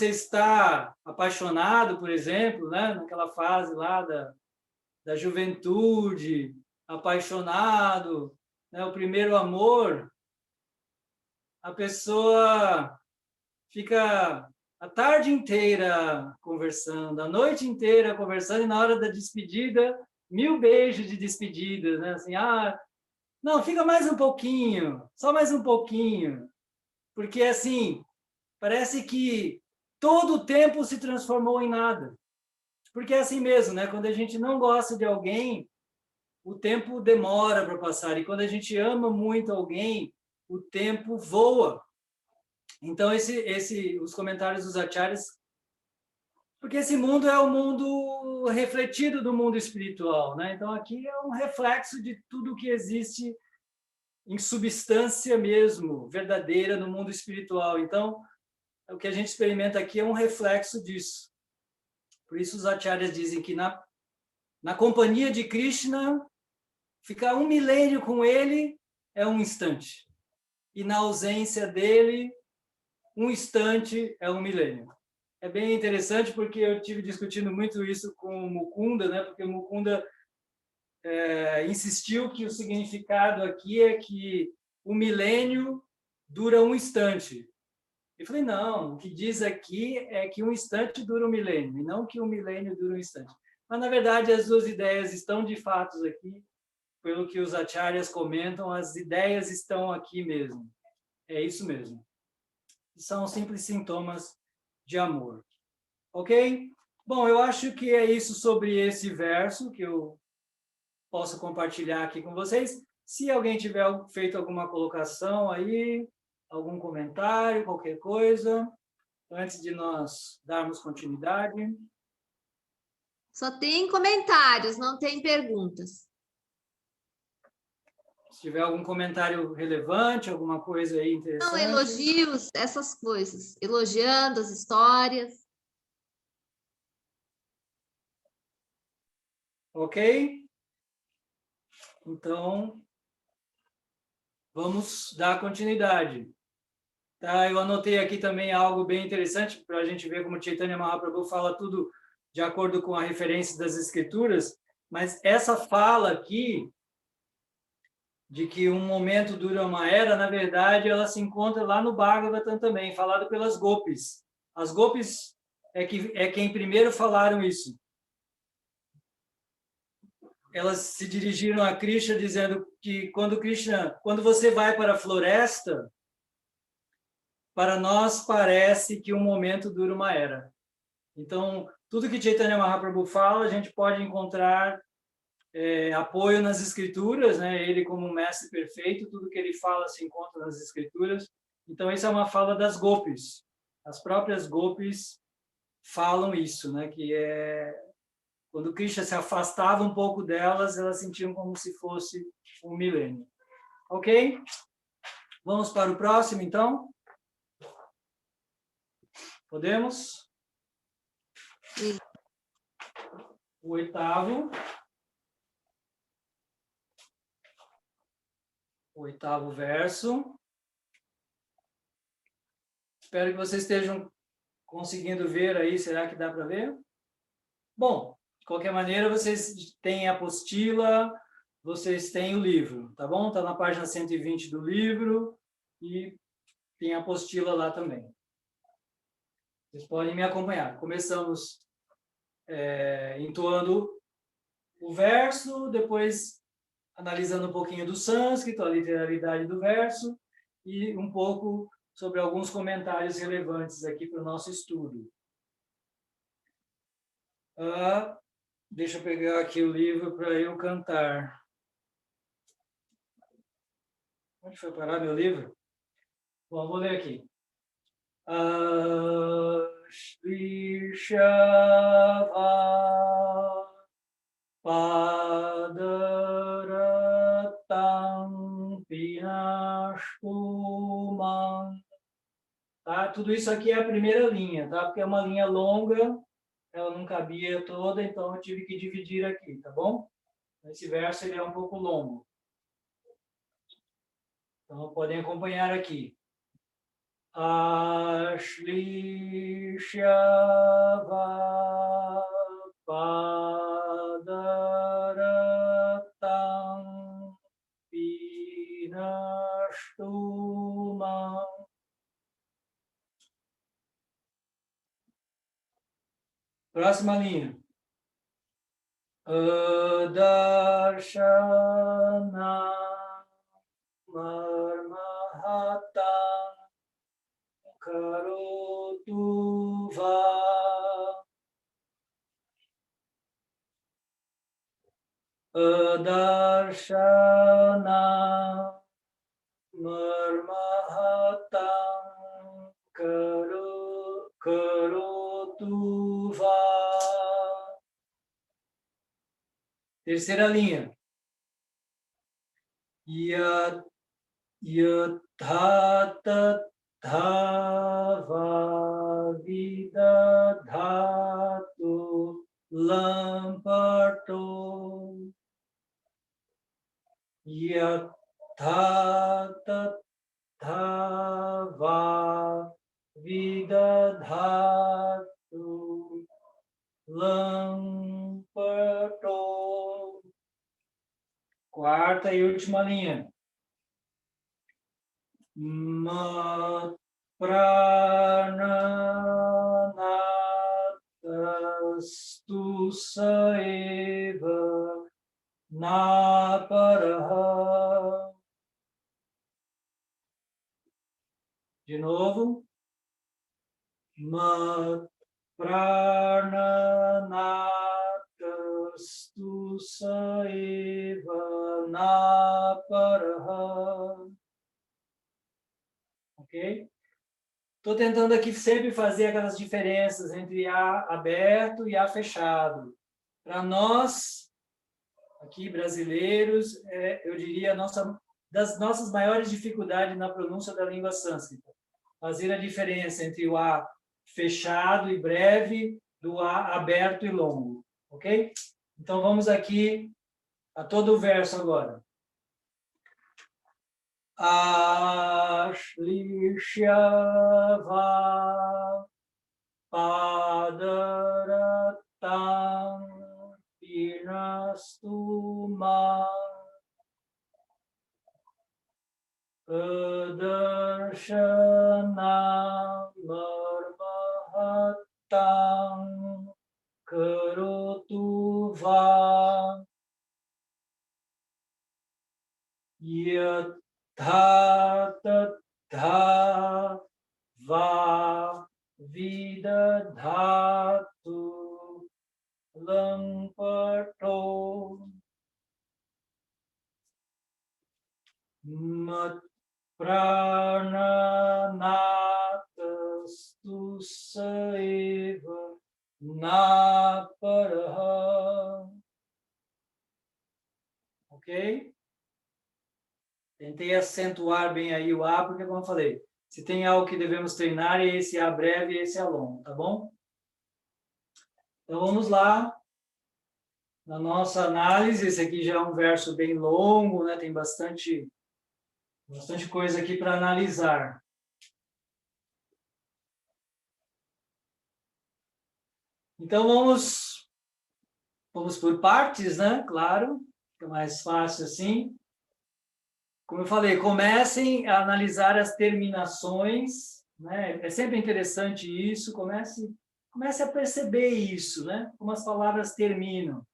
está apaixonado, por exemplo, né, naquela fase lá da juventude, apaixonado, né, o primeiro amor, a pessoa fica a tarde inteira conversando, a noite inteira conversando, e na hora da despedida, 1000 beijos de despedida, né? Assim, não, fica mais um pouquinho, só mais um pouquinho. Porque, assim, parece que todo o tempo se transformou em nada. Porque é assim mesmo, né? Quando a gente não gosta de alguém, o tempo demora para passar. E quando a gente ama muito alguém, o tempo voa. Então, os comentários dos acharyas, porque esse mundo é o mundo refletido do mundo espiritual, né? Então, aqui é um reflexo de tudo que existe em substância mesmo, verdadeira no mundo espiritual. Então, o que a gente experimenta aqui é um reflexo disso. Por isso, os acharyas dizem que na companhia de Krishna, Ficar um milênio com ele é um instante. E na ausência dele, um instante é um milênio. É bem interessante porque eu tive discutindo muito isso com o Mukunda, né? Porque o Mukunda insistiu que o significado aqui é que o milênio dura um instante. Eu falei, não, o que diz aqui é que um instante dura um milênio, e não que um milênio dura um instante. Mas, na verdade, as duas ideias estão de fato aqui, pelo que os acharyas comentam, as ideias estão aqui mesmo. É isso mesmo. São simples sintomas de amor. Ok? Bom, eu acho que é isso sobre esse verso que eu posso compartilhar aqui com vocês. Se alguém tiver feito alguma colocação aí, algum comentário, qualquer coisa, antes de nós darmos continuidade. Só tem comentários, não tem perguntas. Se tiver algum comentário relevante, alguma coisa aí interessante. Não, elogios, essas coisas. Elogiando as histórias. Ok? Então, vamos dar continuidade. Tá, eu anotei aqui também algo bem interessante para a gente ver como Chaitanya Mahaprabhu fala tudo de acordo com a referência das escrituras, mas essa fala aqui de que um momento dura uma era, na verdade, ela se encontra lá no Bhagavatam também, falado pelas Gopis. As Gopis é quem primeiro falaram isso. Elas se dirigiram a Krishna dizendo que quando você vai para a floresta, para nós parece que um momento dura uma era. Então, tudo que Chaitanya Mahaprabhu fala, a gente pode encontrar apoio nas escrituras, né? Ele como um mestre perfeito, tudo que ele fala se encontra nas escrituras. Então, essa é uma fala das Gopis. As próprias Gopis falam isso, né? Que quando Krishna se afastava um pouco delas, elas sentiam como se fosse um milênio. Ok? Vamos para o próximo, então? Podemos? Sim. O oitavo verso. Espero que vocês estejam conseguindo ver aí. Será que dá para ver? Bom, de qualquer maneira, vocês têm a apostila, vocês têm o livro, tá bom? Está na página 120 do livro e tem a apostila lá também. Vocês podem me acompanhar. Começamos entoando o verso, depois analisando um pouquinho do sânscrito, a literalidade do verso, e um pouco sobre alguns comentários relevantes aqui para o nosso estudo. Deixa eu pegar aqui o livro para eu cantar. Onde foi parar meu livro? Bom, vou ler aqui. Ashrishava Padaratam Pinashkumam. Tá? Tudo isso aqui é a primeira linha, tá? Porque é uma linha longa, ela não cabia toda, então eu tive que dividir aqui, tá bom? Esse verso ele é um pouco longo. Então podem acompanhar aqui. Ashlishava Padaratam Pinashtumam. Próxima linha. Adarshana Marmahatam Karotu Va. Adarshana Marmahatam Karotu Va. Terceira linha. Yathatthava vidadhatu lamparto. Yatha tatha va vidadhatu lampato. Quarta e última linha. Mat prananastu saeva na paraha. De novo. Mat prananastu saeva na paraha. Ok? Estou tentando aqui sempre fazer aquelas diferenças entre A aberto e A fechado. Para nós, aqui brasileiros, eu diria das nossas maiores dificuldades na pronúncia da língua sânscrita. Fazer a diferença entre o A fechado e breve do A aberto e longo. Ok? Então vamos aqui a todo o verso agora. Ashlishyava padaratam pinastuma adarshanam marmahatam karotu va yat Tha tatha va vidadhatu lampato mat prananastu saeva na paraha. Ok? Tentei acentuar bem aí o A, porque, como eu falei, se tem algo que devemos treinar, é esse A breve e esse A longo, tá bom? Então, vamos lá. Na nossa análise, esse aqui já é um verso bem longo, né? Tem bastante coisa aqui para analisar. Então, vamos por partes, né? Claro, fica mais fácil assim. Como eu falei, comecem a analisar as terminações, né? É sempre interessante isso, comece a perceber isso, né? Como as palavras terminam.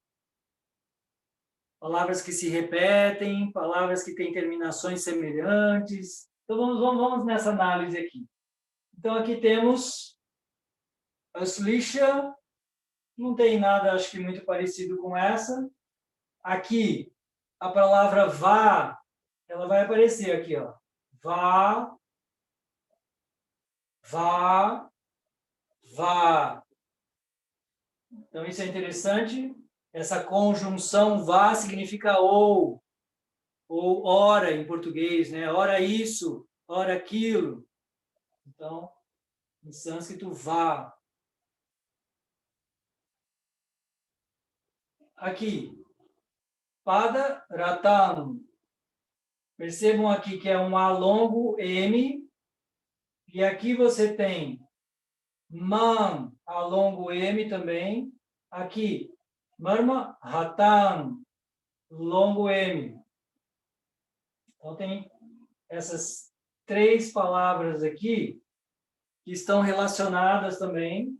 Palavras que se repetem, palavras que têm terminações semelhantes. Então, vamos nessa análise aqui. Então, aqui temos a Slisha, não tem nada, acho que muito parecido com essa. Aqui, a palavra vá, ela vai aparecer aqui, ó. Vá, vá, vá. Então, isso é interessante. Essa conjunção vá significa ou ora em português, né? Ora isso, ora aquilo. Então, em sânscrito, vá. Aqui, pada ratam. Percebam aqui que é um A longo M. E aqui você tem man, A longo M também. Aqui, marma ratam, longo M. Então, tem essas três palavras aqui que estão relacionadas também.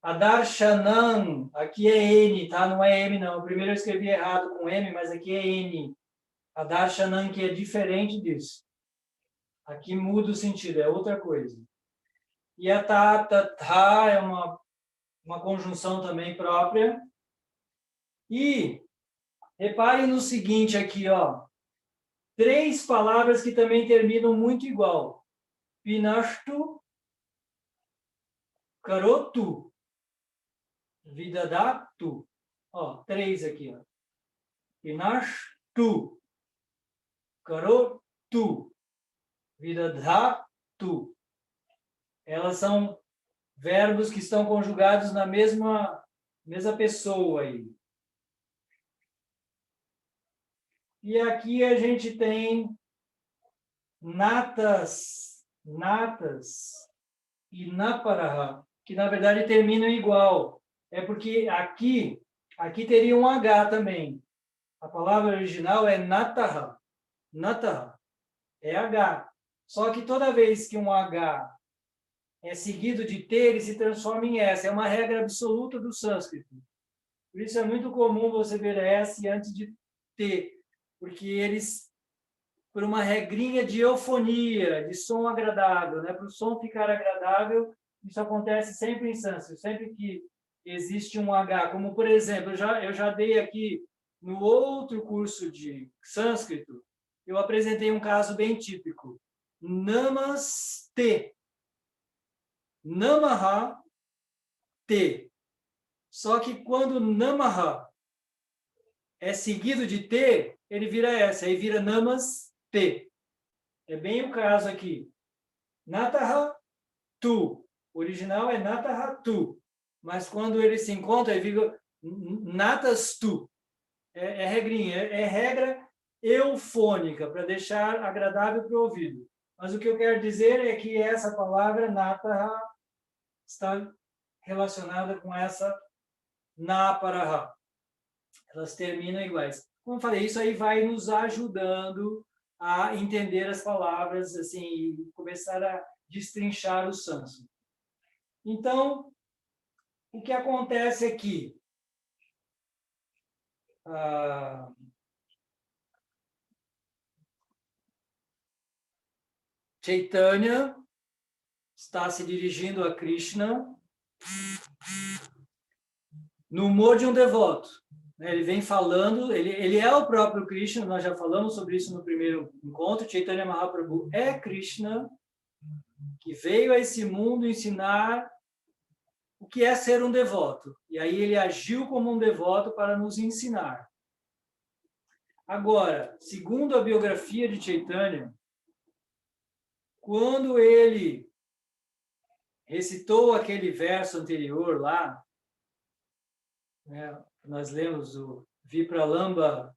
Adarshanam, aqui é N, tá? Não é M, não. Primeiro eu escrevi errado com M, mas aqui é N. Adarshanam, que é diferente disso. Aqui muda o sentido, é outra coisa. E a ta, é uma conjunção também própria. E reparem no seguinte aqui, ó. Três palavras que também terminam muito igual. Pinashtu, karotu, vidadatu. Ó, três aqui, ó. Pinashtu, karotu, vidadatu. Elas são verbos que estão conjugados na mesma pessoa aí. E aqui a gente tem natas e naparaha, que na verdade terminam igual. É porque aqui teria um H também. A palavra original é nataha. Nataha é H. Só que toda vez que um H é seguido de T, ele se transforma em S. É uma regra absoluta do sânscrito. Por isso é muito comum você ver S antes de T, porque eles, por uma regrinha de eufonia, de som agradável, né? Para o som ficar agradável, isso acontece sempre em sânscrito, sempre que existe um H. Como, por exemplo, eu já dei aqui no outro curso de sânscrito, eu apresentei um caso bem típico. Namaste. Namaha, T. Só que quando Namaha é seguido de T, ele vira S, aí vira Namaste. É bem o caso aqui. Nataha, tu. O original é Nataha, tu. Mas quando ele se encontra, ele vira Natas, tu. É regrinha, é regra eufônica, para deixar agradável para o ouvido. Mas o que eu quero dizer é que essa palavra, Nataha, está relacionada com essa Naparaha. Elas terminam iguais. Como eu falei, isso aí vai nos ajudando a entender as palavras, assim, e começar a destrinchar o sânscrito. Então, o que acontece aqui? Chaitanya está se dirigindo a Krishna no humor de um devoto. Ele vem falando, ele é o próprio Krishna, nós já falamos sobre isso no primeiro encontro. Chaitanya Mahaprabhu é Krishna, que veio a esse mundo ensinar o que é ser um devoto. E aí ele agiu como um devoto para nos ensinar. Agora, segundo a biografia de Chaitanya, quando ele recitou aquele verso anterior lá, né, nós lemos o Vipralamba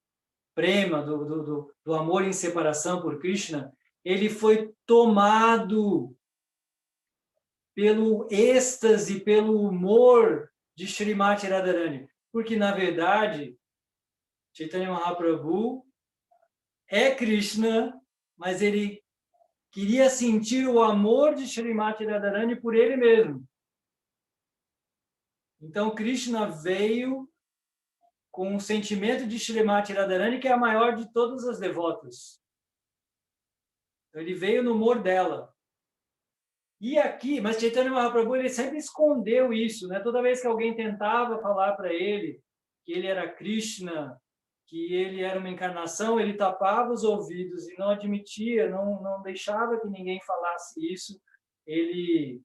Prema, do amor em separação por Krishna, ele foi tomado pelo êxtase, pelo humor de Srimati Radharani. Porque, na verdade, Chaitanya Mahaprabhu é Krishna, mas ele queria sentir o amor de Srimati Radharani por ele mesmo. Então, Krishna veio com o sentimento de Srimati Radharani, que é a maior de todas as devotas. Então, ele veio no humor dela. E aqui, mas Chaitanya Mahaprabhu, ele sempre escondeu isso, né? Toda vez que alguém tentava falar para ele que ele era Krishna, que ele era uma encarnação, ele tapava os ouvidos e não admitia, não deixava que ninguém falasse isso. Ele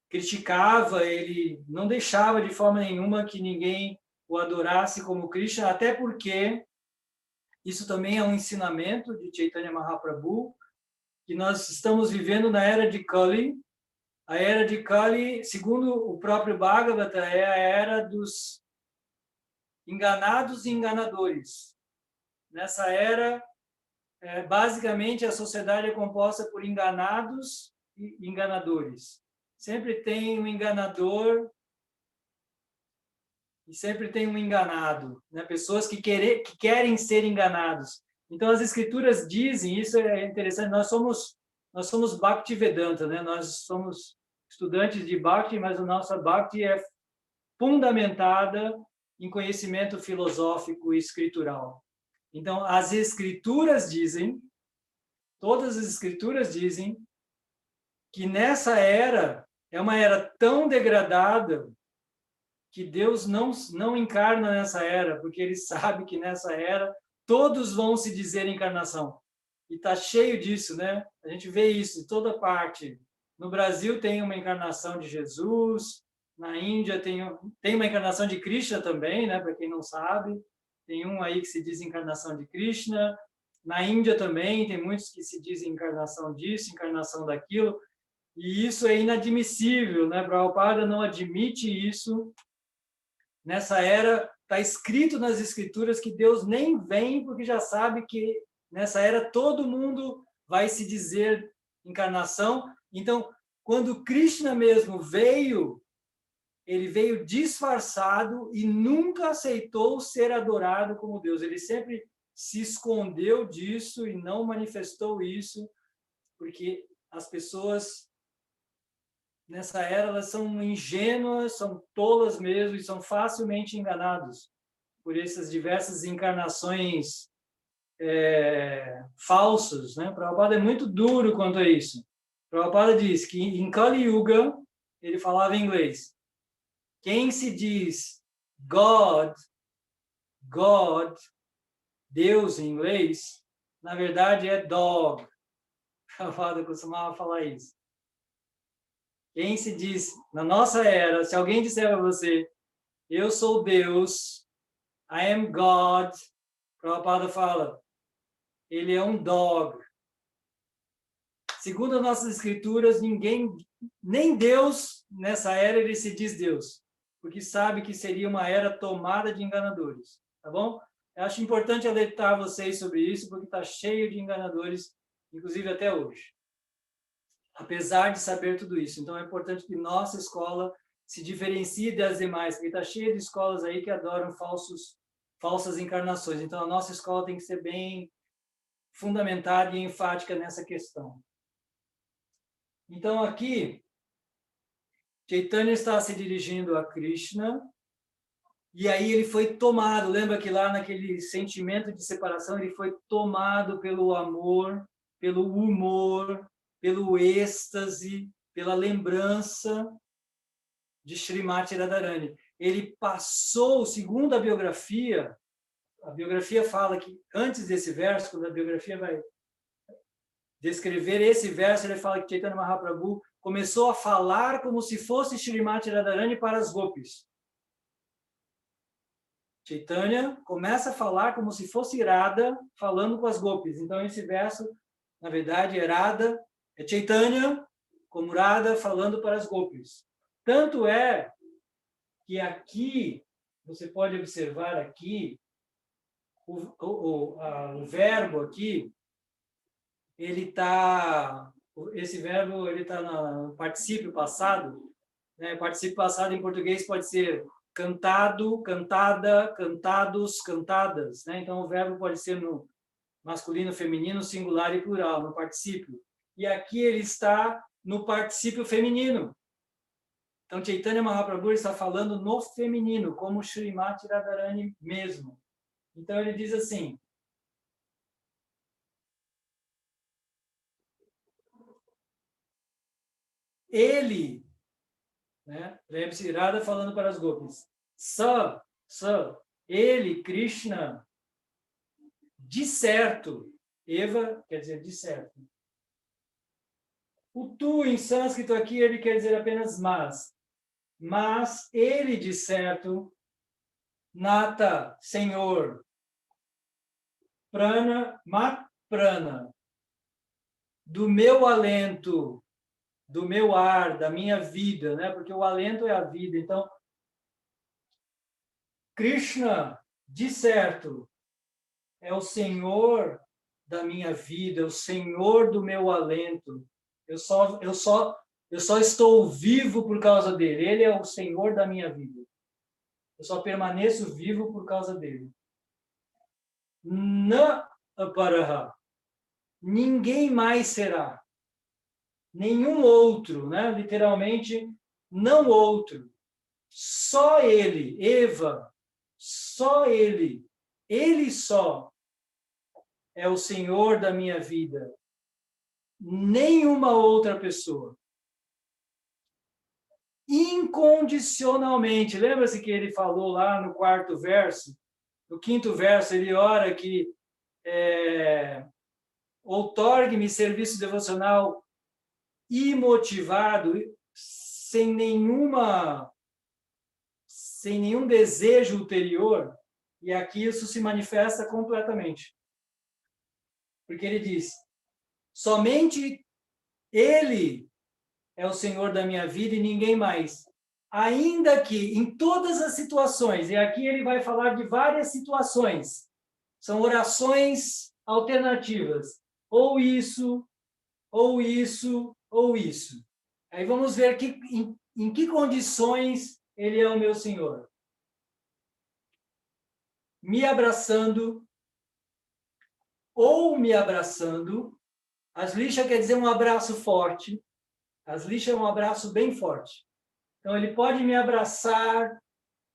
criticava, ele não deixava de forma nenhuma que ninguém o adorasse como Krishna, até porque isso também é um ensinamento de Chaitanya Mahaprabhu, que nós estamos vivendo na era de Kali. A era de Kali, segundo o próprio Bhagavata, é a era dos enganados e enganadores. Nessa era, basicamente, a sociedade é composta por enganados e enganadores. Sempre tem um enganador e sempre tem um enganado, né? Pessoas que querem ser enganados. Então, as escrituras dizem, isso é interessante, nós somos Bhaktivedanta, né? Nós somos estudantes de Bhakti, mas a nossa Bhakti é fundamentada em conhecimento filosófico e escritural. Então, as escrituras dizem, todas as escrituras dizem, que nessa era, é uma era tão degradada que Deus não encarna nessa era, porque ele sabe que nessa era todos vão se dizer encarnação. E está cheio disso, né? A gente vê isso de toda parte. No Brasil tem uma encarnação de Jesus, na Índia tem uma encarnação de Krishna também, né? Para quem não sabe, tem um aí que se diz encarnação de Krishna. Na Índia também tem muitos que se dizem encarnação disso, encarnação daquilo. E isso é inadmissível, né? Prabhupada não admite isso. Nessa era, está escrito nas Escrituras que Deus nem vem, porque já sabe que nessa era todo mundo vai se dizer encarnação. Então, quando Krishna mesmo veio, ele veio disfarçado e nunca aceitou ser adorado como Deus. Ele sempre se escondeu disso e não manifestou isso, porque as pessoas nessa era elas são ingênuas, são tolas mesmo e são facilmente enganados por essas diversas encarnações falsas, né? Prabhupada é muito duro quanto a isso. Prabhupada diz que em Kali Yuga, ele falava em inglês, quem se diz God, Deus em inglês, na verdade é dog. Prabhupada costumava falar isso. Quem se diz, na nossa era, se alguém disser para você, eu sou Deus, I am God, Prabhupada fala, ele é um dog. Segundo as nossas escrituras, nem Deus, nessa era, ele se diz Deus, porque sabe que seria uma era tomada de enganadores, tá bom? Eu acho importante alertar vocês sobre isso, porque está cheio de enganadores, inclusive até hoje. Apesar de saber tudo isso. Então, é importante que nossa escola se diferencie das demais, porque está cheia de escolas aí que adoram falsas encarnações. Então, a nossa escola tem que ser bem fundamentada e enfática nessa questão. Então, aqui, Chaitanya está se dirigindo a Krishna, e aí ele foi tomado. Lembra que lá naquele sentimento de separação, ele foi tomado pelo amor, pelo humor, pelo êxtase, pela lembrança de Srimati Radharani. Ele passou, segundo a biografia fala que antes desse verso, quando a biografia vai descrever esse verso, ele fala que Chaitanya Mahaprabhu começou a falar como se fosse Srimati Radharani para as gopis. Chaitanya começa a falar como se fosse Radha falando com as gopis. Então, esse verso, na verdade, é Radha, é Chaitanya como Radha falando para as gopis. Tanto é que aqui, você pode observar aqui, o verbo aqui, esse verbo ele está no particípio passado, né? Particípio passado em português pode ser cantado, cantada, cantados, cantadas, né? Então o verbo pode ser no masculino, feminino, singular e plural, no particípio. E aqui ele está no particípio feminino. Então Chaitanya Mahaprabhu está falando no feminino, como Srimati Radharani mesmo. Então ele diz assim: ele, né? Lembre-se, Radha falando para as gopis, ele, Krishna, de certo, Eva quer dizer de certo. O tu em sânscrito aqui ele quer dizer apenas mas ele de certo, Nata, Senhor, Prana, Prana, do meu alento, do meu ar, da minha vida, né? Porque o alento é a vida. Então, Krishna, de certo, é o Senhor da minha vida, é o Senhor do meu alento. Eu só estou vivo por causa dele. Ele é o Senhor da minha vida. Eu só permaneço vivo por causa dele. Na aparaha. Ninguém mais será. Nenhum outro, né? Literalmente, não outro. Só ele, Eva, só ele só é o Senhor da minha vida. Nenhuma outra pessoa. Incondicionalmente. Lembra-se que ele falou lá no quarto verso? No quinto verso, ele ora que outorgue-me serviço devocional imotivado, sem nenhum desejo ulterior, e aqui isso se manifesta completamente. Porque ele diz, somente ele é o Senhor da minha vida e ninguém mais. ainda que em todas as situações, e aqui ele vai falar de várias situações, são orações alternativas, ou isso, ou isso, ou isso. Aí vamos ver em que condições ele é o meu Senhor. Me abraçando, ou me abraçando. Aslicha quer dizer um abraço forte. Aslicha é um abraço bem forte. Então, ele pode me abraçar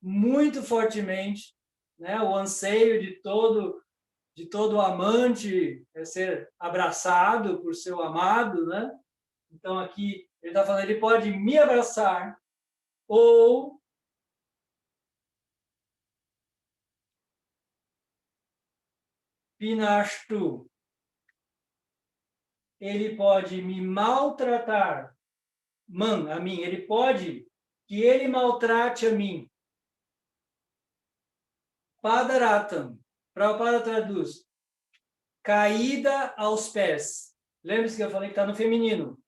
muito fortemente, né? O anseio de todo amante é ser abraçado por seu amado, né? Então, aqui, ele está falando, ele pode me abraçar, ou pinastu, ele pode me maltratar, a mim, ele pode que ele maltrate a mim. Padaratam, Prabhupada traduz, caída aos pés. Lembre-se que eu falei que está no feminino.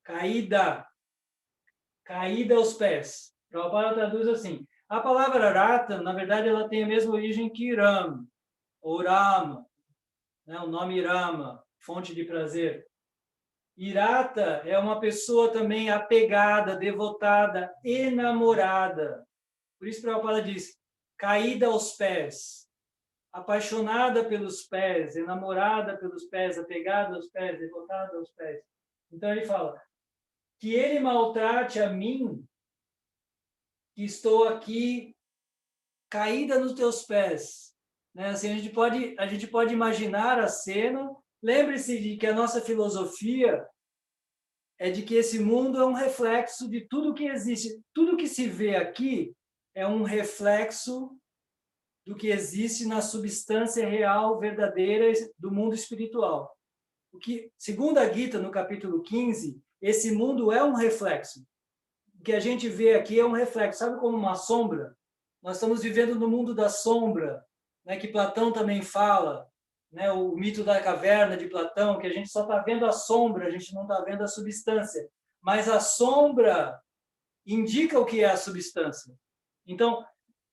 Caída aos pés. Prabhupada traduz assim. A palavra rata, na verdade, ela tem a mesma origem que Ram, ou Rama, né? O nome Rama, fonte de prazer. Irata é uma pessoa também apegada, devotada, enamorada. Por isso Prabhupada diz, caída aos pés, apaixonada pelos pés, enamorada pelos pés, apegada aos pés, devotada aos pés. Então ele fala, que ele maltrate a mim, que estou aqui caída nos teus pés. Né? Assim, a gente pode imaginar a cena. Lembre-se de que a nossa filosofia é de que esse mundo é um reflexo de tudo que existe. Tudo que se vê aqui é um reflexo do que existe na substância real, verdadeira do mundo espiritual. O que, segundo a Gita, no capítulo 15, esse mundo é um reflexo. O que a gente vê aqui é um reflexo. Sabe como uma sombra? Nós estamos vivendo no mundo da sombra, né, que Platão também fala, né, o mito da caverna de Platão, que a gente só está vendo a sombra, a gente não está vendo a substância. Mas a sombra indica o que é a substância. Então,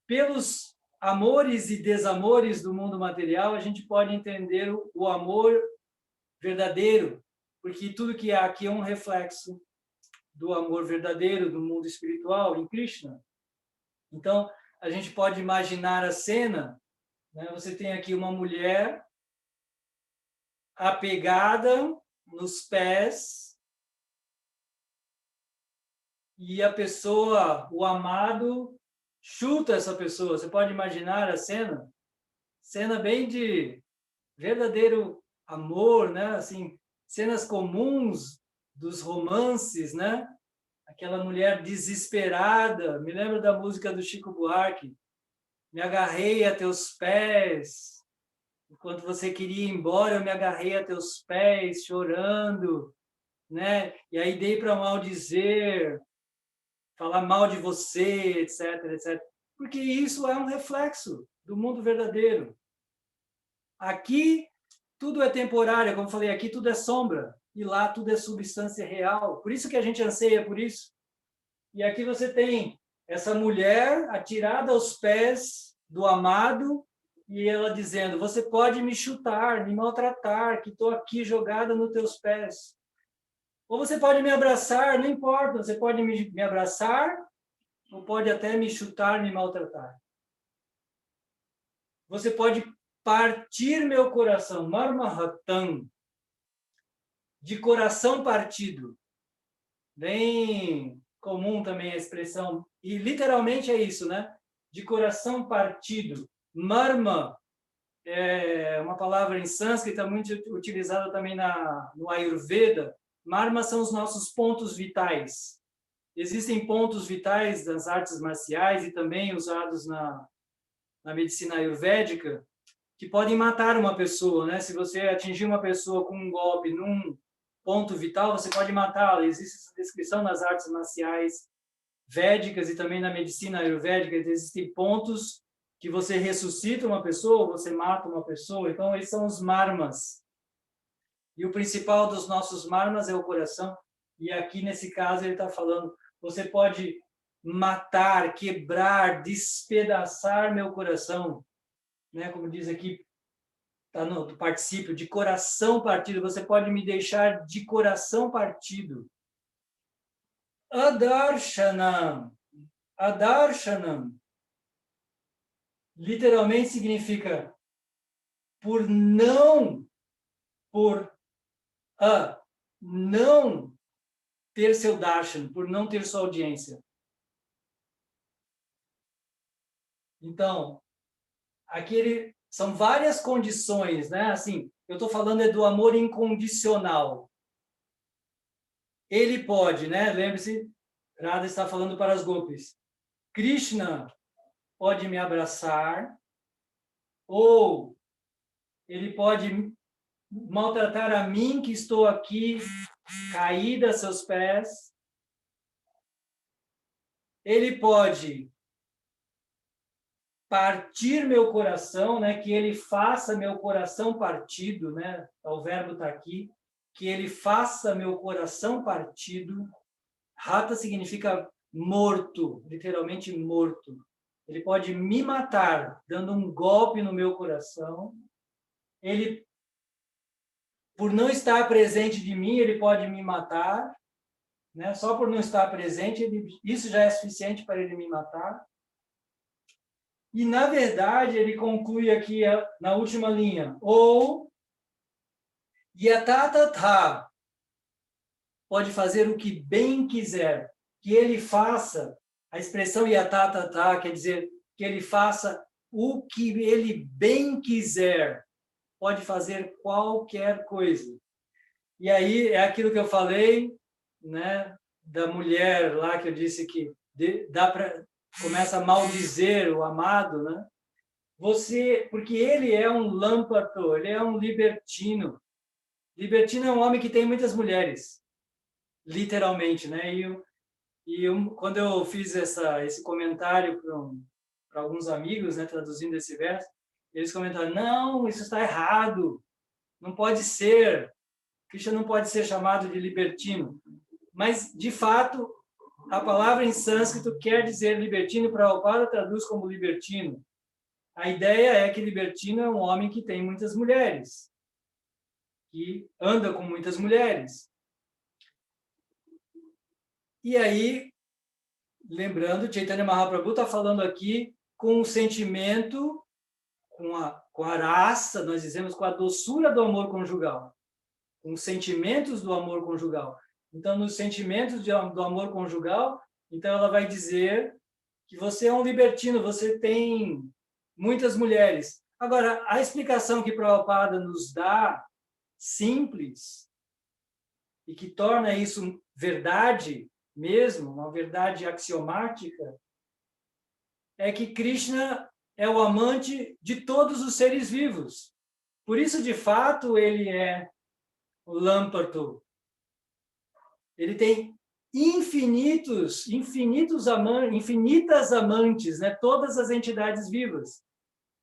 pelos amores e desamores do mundo material, a gente pode entender o amor verdadeiro, porque tudo que há aqui é um reflexo do amor verdadeiro do mundo espiritual em Krishna. Então, a gente pode imaginar a cena, né? Você tem aqui uma mulher apegada nos pés e a pessoa, o amado, chuta essa pessoa. Você pode imaginar a cena? Cena bem de verdadeiro amor, né? Assim, cenas comuns dos romances, né? Aquela mulher desesperada. Me lembro da música do Chico Buarque. Me agarrei a teus pés. Enquanto você queria ir embora, eu me agarrei a teus pés, chorando, né? E aí dei para maldizer, falar mal de você, etc, etc. Porque isso é um reflexo do mundo verdadeiro. Aqui tudo é temporário, como falei, aqui tudo é sombra e lá tudo é substância real. Por isso que a gente anseia por isso. E aqui você tem essa mulher atirada aos pés do amado e ela dizendo, você pode me chutar, me maltratar, que estou aqui jogada nos teus pés. Ou você pode me abraçar, não importa, você pode me abraçar ou pode até me chutar, me maltratar. Você pode partir meu coração, marmahatam, de coração partido. Bem comum também a expressão, e literalmente é isso, né? De coração partido. Marma é uma palavra em sânscrita muito utilizada também no Ayurveda. Marma são os nossos pontos vitais. Existem pontos vitais das artes marciais e também usados na medicina ayurvédica que podem matar uma pessoa, né? Se você atingir uma pessoa com um golpe num ponto vital, você pode matá-la. Existe essa descrição nas artes marciais védicas e também na medicina ayurvédica. Existem pontos que você ressuscita uma pessoa, você mata uma pessoa. Então, esses são os marmas. E o principal dos nossos marmas é o coração. E aqui, nesse caso, ele está falando, você pode matar, quebrar, despedaçar meu coração, né? Como diz aqui, tá no particípio, de coração partido. Você pode me deixar de coração partido. Adarshanam. Adarshanam literalmente significa por não ter seu darshan, por não ter sua audiência. Então, aqui são várias condições, né? Assim, eu estou falando é do amor incondicional. Ele pode, né? Lembre-se, Radha está falando para as gopis. Krishna pode me abraçar, ou ele pode maltratar a mim, que estou aqui, caída a seus pés. Ele pode partir meu coração, né? Que ele faça meu coração partido, né? O verbo está aqui. Que ele faça meu coração partido. Rata significa morto, literalmente morto. Ele pode me matar, dando um golpe no meu coração. Ele, por não estar presente de mim, ele pode me matar, né? Só por não estar presente, isso já é suficiente para ele me matar. E, na verdade, ele conclui aqui na última linha, ou yatatatha, pode fazer o que bem quiser, que ele faça, a expressão yatatatha quer dizer que ele faça o que ele bem quiser, pode fazer qualquer coisa. E aí é aquilo que eu falei, né, da mulher lá que eu disse que dá para começa a maldizer o amado, né? Porque ele é um lâmpato, ele é um libertino. Libertino é um homem que tem muitas mulheres, literalmente, né? Quando eu fiz esse comentário para alguns amigos, né, traduzindo esse verso, eles comentaram: não, isso está errado, não pode ser, Krishna não pode ser chamado de libertino. Mas, de fato, a palavra em sânscrito quer dizer libertino, Prabhupada traduz como libertino. A ideia é que libertino é um homem que tem muitas mulheres, que anda com muitas mulheres. E aí, lembrando, Chaitanya Mahaprabhu está falando aqui com o sentimento, com a raça, nós dizemos, com a doçura do amor conjugal, com os sentimentos do amor conjugal. Então, nos sentimentos do amor conjugal, então ela vai dizer que você é um libertino, você tem muitas mulheres. Agora, a explicação que Prabhupada nos dá, simples, e que torna isso verdade mesmo, uma verdade axiomática, é que Krishna é o amante de todos os seres vivos. Por isso, de fato, ele é o lâmpato. Ele tem infinitas amantes, né? Todas as entidades vivas.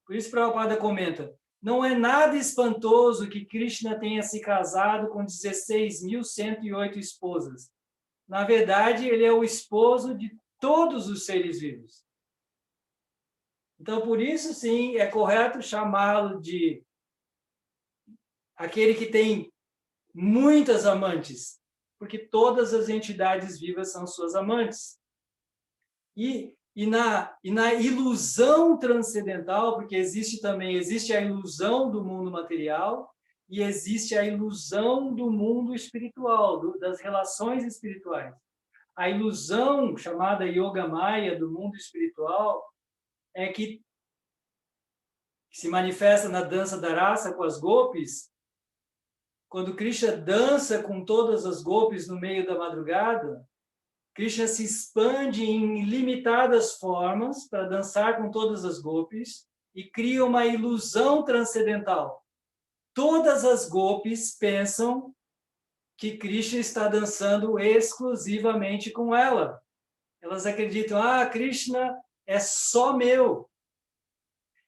Por isso, Prabhupada comenta: não é nada espantoso que Krishna tenha se casado com 16.108 esposas. Na verdade, ele é o esposo de todos os seres vivos. Então, por isso, sim, é correto chamá-lo de aquele que tem muitas amantes, porque todas as entidades vivas são suas amantes. E na ilusão transcendental, porque existe a ilusão do mundo material e existe a ilusão do mundo espiritual, das relações espirituais. A ilusão, chamada Yoga Maya, do mundo espiritual, é que se manifesta na dança da raça com as gopis. Quando Krishna dança com todas as gopis no meio da madrugada, Krishna se expande em ilimitadas formas para dançar com todas as gopis e cria uma ilusão transcendental. Todas as gopis pensam que Krishna está dançando exclusivamente com ela. Elas acreditam: Krishna é só meu.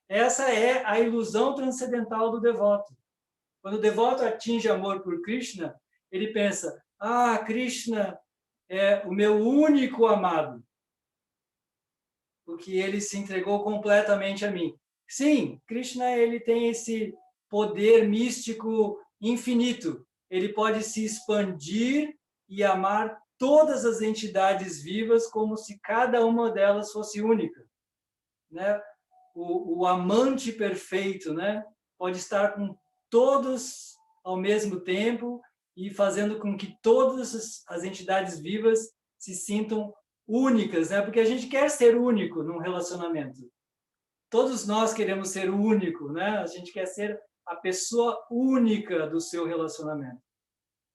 Essa é a ilusão transcendental do devoto. Quando o devoto atinge amor por Krishna, ele pensa: Krishna é o meu único amado. porque ele se entregou completamente a mim. Sim, Krishna ele tem esse poder místico infinito. Ele pode se expandir e amar todas as entidades vivas como se cada uma delas fosse única, né? O amante perfeito, né? Pode estar com todos ao mesmo tempo e fazendo com que todas as entidades vivas se sintam únicas, né? Porque a gente quer ser único num relacionamento. Todos nós queremos ser único, né? A gente quer ser a pessoa única do seu relacionamento.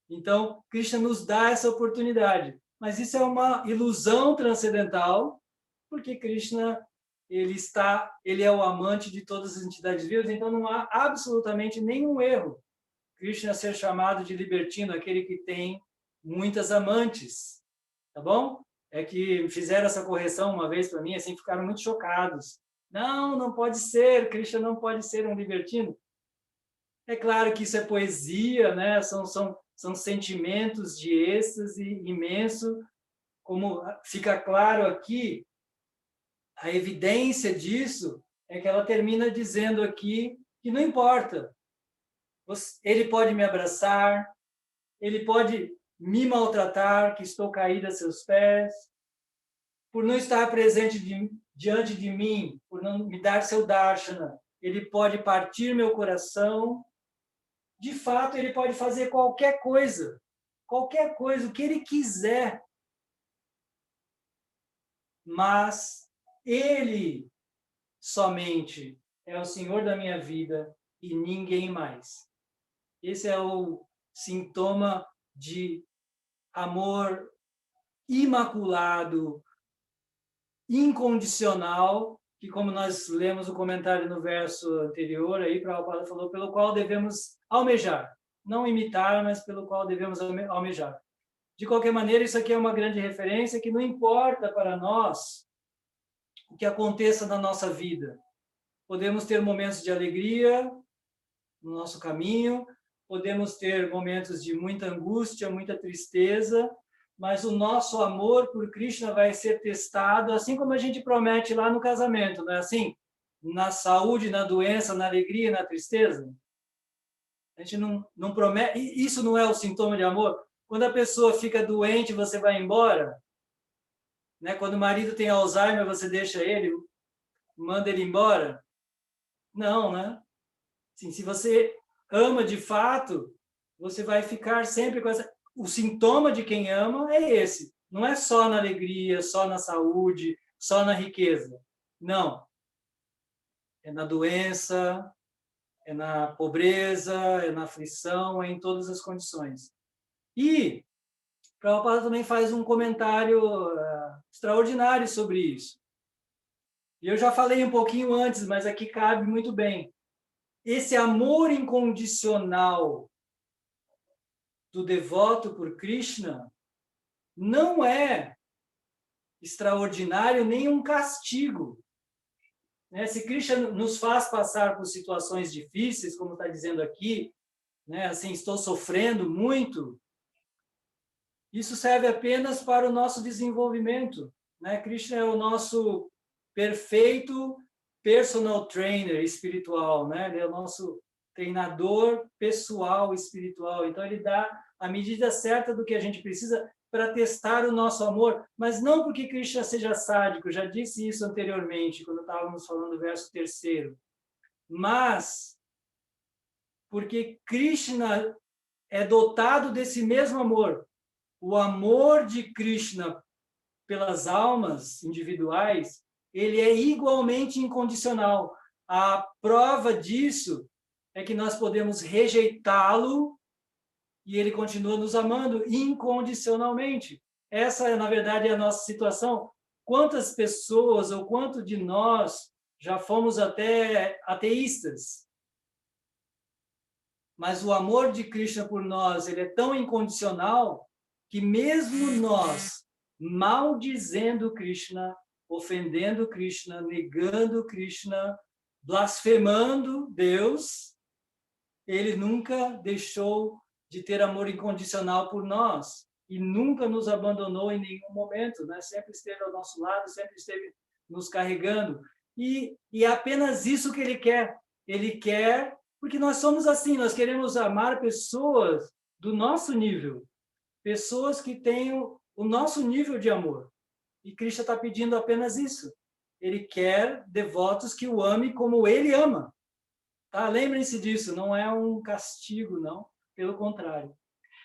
Então, Krishna nos dá essa oportunidade. Mas isso é uma ilusão transcendental, porque Krishna ele é o amante de todas as entidades vivas, então não há absolutamente nenhum erro Krishna ser chamado de libertino, aquele que tem muitas amantes, tá bom? É que fizeram essa correção uma vez para mim, assim, ficaram muito chocados. Não, não pode ser, Krishna não pode ser um libertino. É claro que isso é poesia, né? São sentimentos de êxtase imenso, como fica claro aqui, a evidência disso é que ela termina dizendo aqui que não importa. Ele pode me abraçar, ele pode me maltratar, que estou caída a seus pés, por não estar presente diante de mim, por não me dar seu darshana, ele pode partir meu coração. De fato, ele pode fazer qualquer coisa, o que ele quiser. Mas ele somente é o Senhor da minha vida e ninguém mais. Esse é o sintoma de amor imaculado, incondicional, que, como nós lemos o comentário no verso anterior, aí Prabhupada falou, pelo qual devemos almejar. Não imitar, mas pelo qual devemos almejar. De qualquer maneira, isso aqui é uma grande referência que não importa para nós o que aconteça na nossa vida. Podemos ter momentos de alegria no nosso caminho, podemos ter momentos de muita angústia, muita tristeza, mas o nosso amor por Krishna vai ser testado, assim como a gente promete lá no casamento, não é assim? Na saúde, na doença, na alegria, na tristeza. A gente não promete. Isso não é o sintoma de amor? Quando a pessoa fica doente, você vai embora? Né? Quando o marido tem Alzheimer, você deixa ele, manda ele embora? Não, né? Assim, se você ama de fato, você vai ficar sempre com essa... O sintoma de quem ama é esse. Não é só na alegria, só na saúde, só na riqueza. Não. É na doença, é na pobreza, é na aflição, é em todas as condições. E Prabhupada também faz um comentário extraordinário sobre isso. E eu já falei um pouquinho antes, mas aqui cabe muito bem. Esse amor incondicional do devoto por Krishna não é extraordinário nem um castigo. Né? Se Krishna nos faz passar por situações difíceis, como está dizendo aqui, né? Assim, estou sofrendo muito, isso serve apenas para o nosso desenvolvimento. Né? Krishna é o nosso perfeito personal trainer espiritual, né? Ele é o nosso treinador pessoal espiritual. Então, ele dá a medida certa do que a gente precisa para testar o nosso amor, mas não porque Krishna seja sádico, já disse isso anteriormente, quando estávamos falando do verso 3º, mas porque Krishna é dotado desse mesmo amor. O amor de Krishna pelas almas individuais, ele é igualmente incondicional. A prova disso é que nós podemos rejeitá-lo e ele continua nos amando incondicionalmente. Essa, na verdade, é a nossa situação. Quantas pessoas ou quanto de nós já fomos até ateístas? Mas o amor de Krishna por nós, ele é tão incondicional que mesmo nós maldizendo Krishna, ofendendo Krishna, negando Krishna, blasfemando Deus, ele nunca deixou de ter amor incondicional por nós e nunca nos abandonou em nenhum momento, né? Sempre esteve ao nosso lado, sempre esteve nos carregando. E é apenas isso que ele quer. Ele quer, porque nós somos assim, nós queremos amar pessoas do nosso nível, pessoas que tenham o nosso nível de amor. E Krishna está pedindo apenas isso. Ele quer devotos que o amem como ele ama. Tá? Lembrem-se disso, não é um castigo, não. Pelo contrário.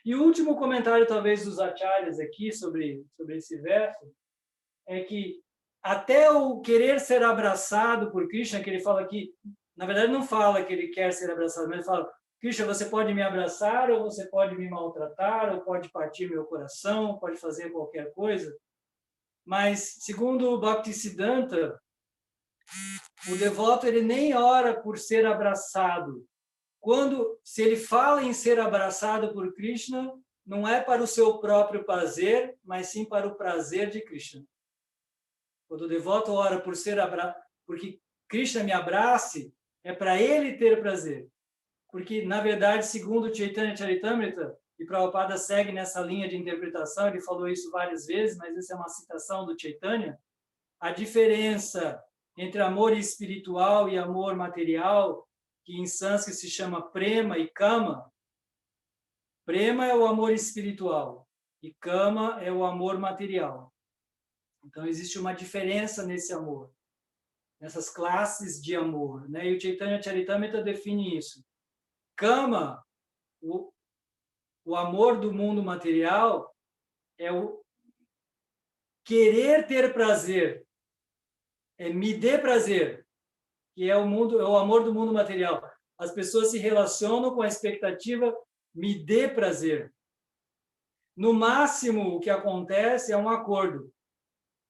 E o último comentário, talvez, dos acharyas aqui sobre esse verso, é que até o querer ser abraçado por Krishna, que ele fala aqui, na verdade não fala que ele quer ser abraçado, mas ele fala, Krishna, você pode me abraçar, ou você pode me maltratar, ou pode partir meu coração, pode fazer qualquer coisa. Mas, segundo o Bhaktisiddhanta, o devoto ele nem ora por ser abraçado. Se ele fala em ser abraçado por Krishna, não é para o seu próprio prazer, mas sim para o prazer de Krishna. Quando o devoto ora por ser porque Krishna me abrace, é para ele ter prazer. Porque, na verdade, segundo Chaitanya Charitamrita, e Prabhupada segue nessa linha de interpretação, ele falou isso várias vezes, mas essa é uma citação do Chaitanya, a diferença entre amor espiritual e amor material, que em sânscrito se chama prema e kama. Prema é o amor espiritual e kama é o amor material. Então, existe uma diferença nesse amor, nessas classes de amor, né? E o Chaitanya Charitamrita define isso. Kama, o amor do mundo material, é o querer ter prazer, é me dê prazer, que é o amor do mundo material. As pessoas se relacionam com a expectativa, me dê prazer. No máximo, o que acontece é um acordo.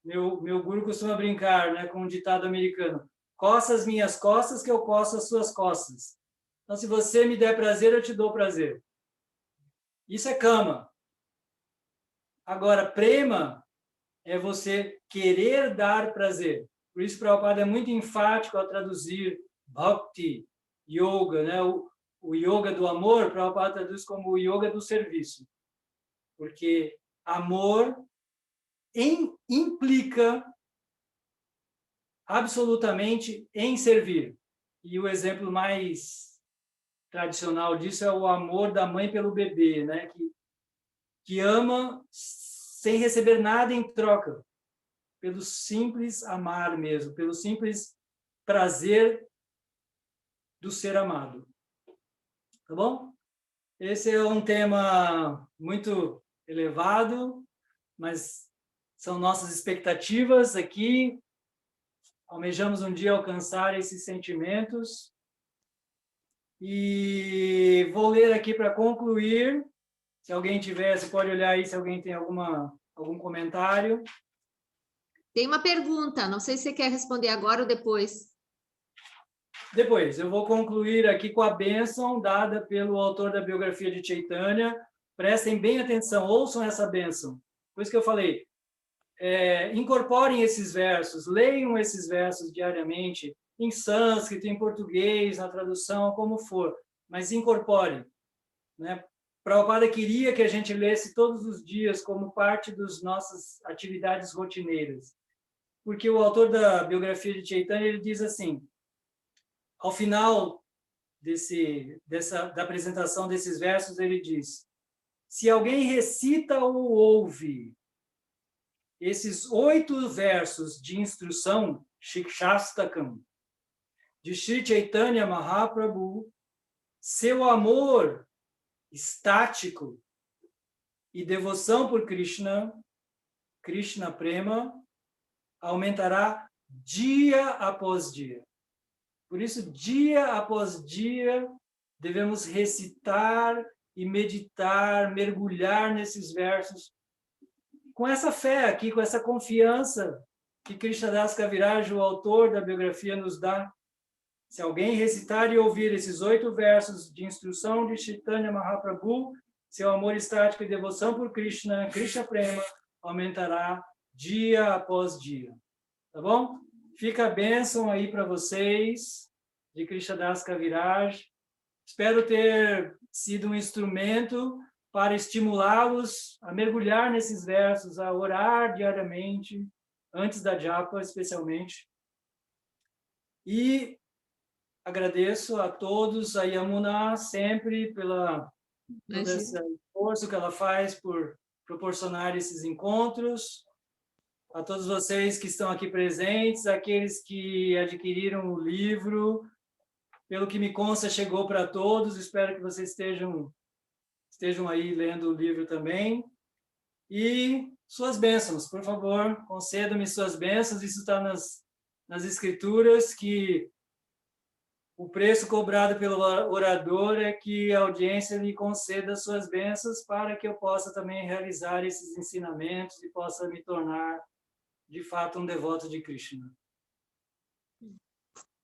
Meu guru costuma brincar, né, com um ditado americano: coça as minhas costas que eu coço as suas costas. Então, se você me der prazer, eu te dou prazer. Isso é kama. Agora, prema é você querer dar prazer. Por isso, Prabhupada é muito enfático ao traduzir bhakti, yoga, né? O yoga do amor, Prabhupada traduz como o yoga do serviço. Porque amor implica absolutamente em servir. E o exemplo mais tradicional disso é o amor da mãe pelo bebê, né? Que ama sem receber nada em troca, pelo simples amar mesmo, pelo simples prazer do ser amado. Tá bom? Esse é um tema muito elevado, mas são nossas expectativas aqui. Almejamos um dia alcançar esses sentimentos. E vou ler aqui para concluir. Se alguém tiver, você pode olhar aí se alguém tem algum comentário. Tem uma pergunta, não sei se você quer responder agora ou depois. Depois, eu vou concluir aqui com a bênção dada pelo autor da biografia de Chaitanya. Prestem bem atenção, ouçam essa bênção. Por isso que eu falei, incorporem esses versos, leiam esses versos diariamente, em sânscrito, em português, na tradução, como for, mas incorporem. Né? Prabhupada queria que a gente lesse todos os dias como parte das nossas atividades rotineiras. Porque o autor da biografia de Chaitanya, ele diz assim, ao final da apresentação desses versos, ele diz, se alguém recita ou ouve esses 8 versos de instrução, Shikshastakam, de Sri Chaitanya Mahaprabhu, seu amor estático e devoção por Krishna, Krishna Prema, aumentará dia após dia. Por isso, dia após dia, devemos recitar e meditar, mergulhar nesses versos, com essa fé aqui, com essa confiança que Krishnadas Kaviraj, o autor da biografia, nos dá. Se alguém recitar e ouvir esses 8 versos de instrução de Chaitanya Mahaprabhu, seu amor estático e devoção por Krishna, Krishna Prema, aumentará dia após dia. Tá bom? Fica a bênção aí para vocês, de Krishnadas Kaviraj. Espero ter sido um instrumento para estimulá-los a mergulhar nesses versos, a orar diariamente, antes da japa, especialmente. E agradeço a todos, a Yamuna, sempre pela todo esse esforço que ela faz por proporcionar esses encontros, a todos vocês que estão aqui presentes, aqueles que adquiriram o livro, pelo que me consta, chegou para todos, espero que vocês estejam aí lendo o livro também. E suas bênçãos, por favor, conceda-me suas bênçãos, isso está nas escrituras, que o preço cobrado pelo orador é que a audiência lhe conceda suas bênçãos para que eu possa também realizar esses ensinamentos e possa me tornar, de fato, um devoto de Krishna.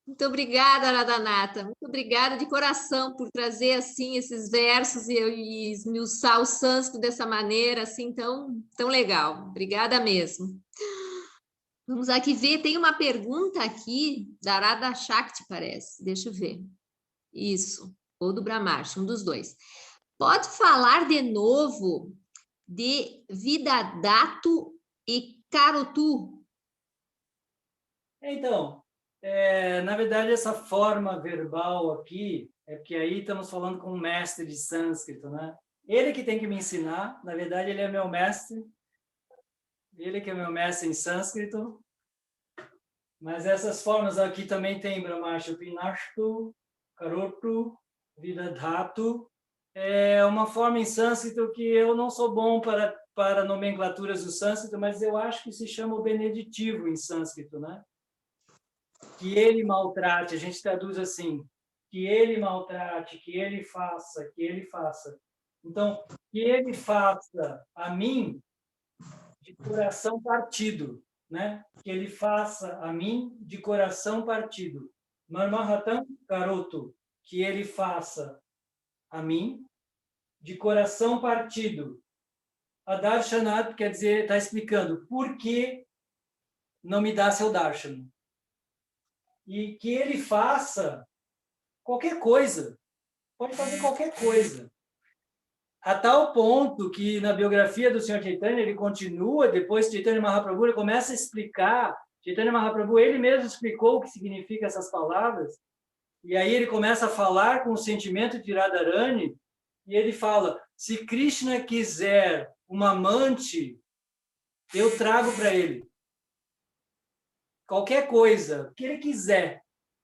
Muito obrigada, Radhanata. Muito obrigada de coração por trazer assim esses versos e esmiuçar o sânscrito dessa maneira assim tão legal. Obrigada mesmo. Vamos aqui ver, tem uma pergunta aqui da Radha Shakti, parece. Deixa eu ver. Isso, ou do Brahmarshi, um dos dois. Pode falar de novo de Vidadato e Karotu? Então, na verdade, essa forma verbal aqui, é porque aí estamos falando com um mestre de sânscrito, né? Ele que tem que me ensinar, na verdade, ele é meu mestre, ele que é meu mestre em sânscrito, mas essas formas aqui também tem Brahmarshi, Pinashtu, Karotu, Vidadhatu, é uma forma em sânscrito que eu não sou bom para nomenclaturas do sânscrito, mas eu acho que se chama o beneditivo em sânscrito, né? Que ele maltrate, a gente traduz assim, que ele maltrate, que ele faça, que ele faça. Então, que ele faça a mim de coração partido, né? Que ele faça a mim de coração partido. Marmahatam Karotu, que ele faça a mim de coração partido. Adarshanat quer dizer, está explicando por que não me dá seu darshan. E que ele faça qualquer coisa, pode fazer qualquer coisa. A tal ponto que na biografia do Sr. Chaitanya, ele continua, depois Chaitanya Mahaprabhu, ele começa a explicar, Chaitanya Mahaprabhu, ele mesmo explicou o que significa essas palavras, e aí ele começa a falar com o sentimento de Radharani, e ele fala, se Krishna quiser uma amante, eu trago para ele. Qualquer coisa, o que ele quiser.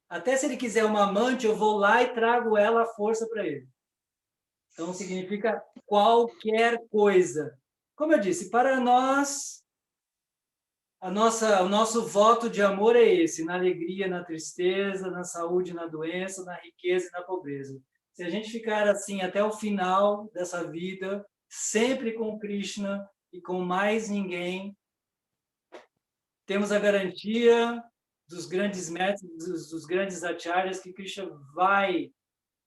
Até se ele quiser uma amante, eu vou lá e trago ela à força para ele. Então, significa qualquer coisa. Como eu disse, para nós, o nosso voto de amor é esse, na alegria, na tristeza, na saúde, na doença, na riqueza e na pobreza. Se a gente ficar assim até o final dessa vida, sempre com Krishna e com mais ninguém, temos a garantia dos grandes mestres, dos grandes acharyas, que Krishna vai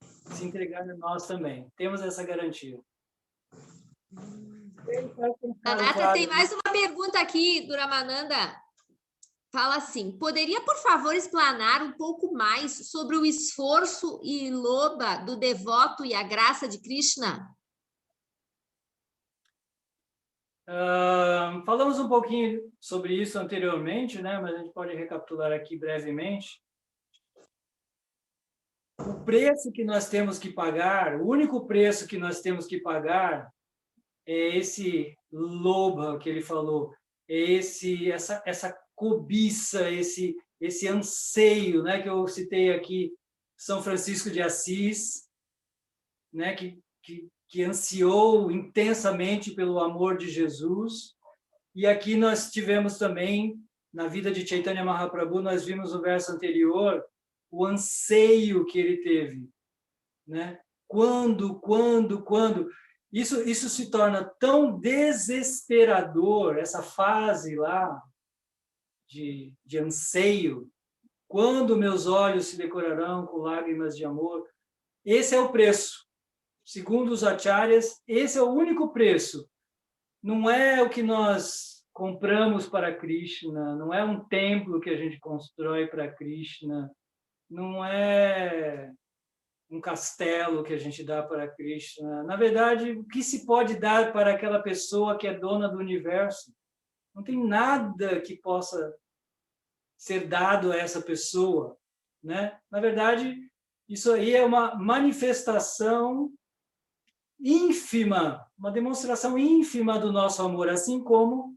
se entregar a nós também. Temos essa garantia. Radhanata, tem mais uma pergunta aqui do Ramananda. Fala assim, poderia, por favor, explanar um pouco mais sobre o esforço e loba do devoto e a graça de Krishna? Falamos um pouquinho sobre isso anteriormente, né? Mas a gente pode recapitular aqui brevemente. O preço que nós temos que pagar, o único preço que nós temos que pagar é esse loba que ele falou, é essa cobiça, esse anseio, né? Que eu citei aqui, São Francisco de Assis, né? Que ansiou intensamente pelo amor de Jesus. E aqui nós tivemos também, na vida de Chaitanya Mahaprabhu, nós vimos no verso anterior, o anseio que ele teve. Né? Quando? Isso se torna tão desesperador, essa fase lá de anseio, quando meus olhos se decorarão com lágrimas de amor. Esse é o preço. Segundo os acharyas, esse é o único preço. Não é o que nós compramos para Krishna, não é um templo que a gente constrói para Krishna, não é um castelo que a gente dá para Krishna. Na verdade, o que se pode dar para aquela pessoa que é dona do universo? Não tem nada que possa ser dado a essa pessoa, né? Na verdade, isso aí é uma manifestação ínfima, uma demonstração ínfima do nosso amor, assim como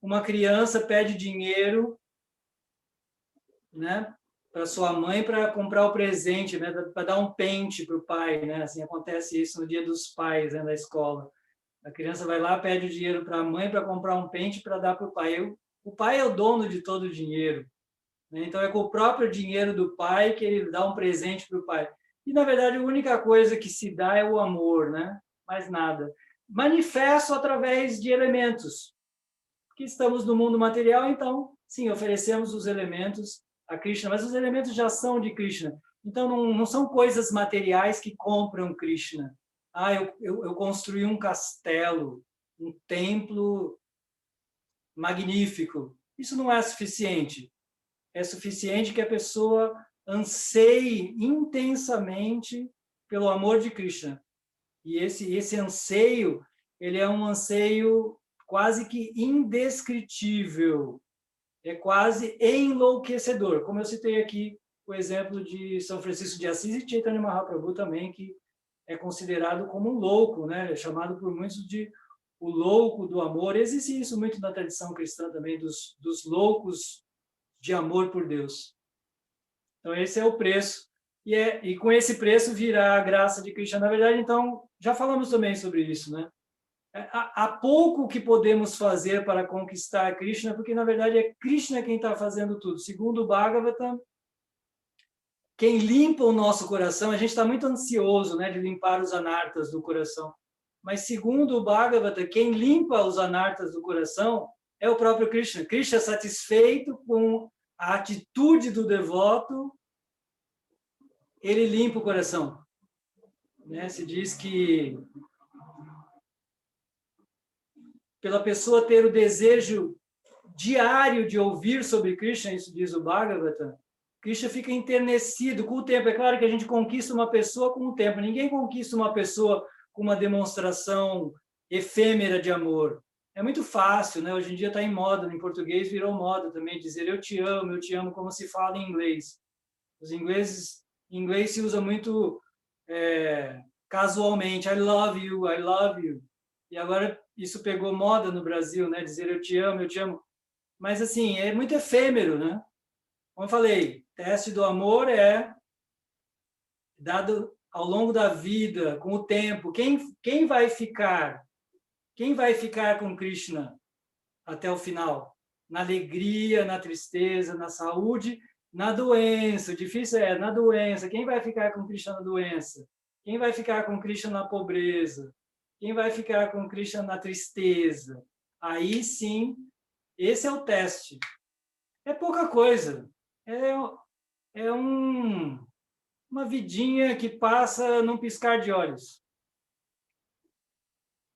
uma criança pede dinheiro, né, para sua mãe para comprar o presente, né, para dar um pente para o pai, né? Assim acontece isso no Dia dos Pais, né, na escola. A criança vai lá, pede o dinheiro para a mãe para comprar um pente para dar para o pai. O pai é o dono de todo o dinheiro, né? Então é com o próprio dinheiro do pai que ele dá um presente para o pai. E na verdade a única coisa que se dá é o amor, né? Mais nada. Manifesto através de elementos. Que estamos no mundo material, então, sim, oferecemos os elementos a Krishna, mas os elementos já são de Krishna. Então, não são coisas materiais que compram Krishna. Ah, eu construí um castelo, um templo magnífico. Isso não é suficiente. É suficiente que a pessoa anseie intensamente pelo amor de Krishna. E esse anseio, ele é um anseio quase que indescritível, é quase enlouquecedor. Como eu citei aqui o exemplo de São Francisco de Assis e Chaitanya Mahaprabhu também, que é considerado como um louco, né? É chamado por muitos de o louco do amor. Existe isso muito na tradição cristã também, dos loucos de amor por Deus. Então, esse é o preço. E com esse preço virá a graça de Krishna. Na verdade, então, já falamos também sobre isso, né? Há pouco que podemos fazer para conquistar Krishna, porque, na verdade, é Krishna quem está fazendo tudo. Segundo o Bhagavatam, quem limpa o nosso coração, a gente está muito ansioso, né, de limpar os anartas do coração. Mas, segundo o Bhagavatam, quem limpa os anartas do coração é o próprio Krishna. Krishna, satisfeito com a atitude do devoto, ele limpa o coração. Né? Se diz que pela pessoa ter o desejo diário de ouvir sobre Krishna, isso diz o Bhagavatam, Krishna fica enternecido com o tempo. É claro que a gente conquista uma pessoa com o tempo. Ninguém conquista uma pessoa com uma demonstração efêmera de amor. É muito fácil, né? Hoje em dia está em moda, em português virou moda também, dizer eu te amo, como se fala em inglês. Os ingleses, em inglês se usa muito casualmente, I love you. E agora isso pegou moda no Brasil, né? Dizer eu te amo. Mas assim, é muito efêmero, né? Como eu falei, teste do amor é dado ao longo da vida, com o tempo. Quem vai ficar com Krishna até o final? Na alegria, na tristeza, na saúde, na doença. O difícil é na doença. Quem vai ficar com Krishna na doença? Quem vai ficar com Krishna na pobreza? Quem vai ficar com Krishna na tristeza? Aí sim, esse é o teste. É pouca coisa. É uma vidinha que passa num piscar de olhos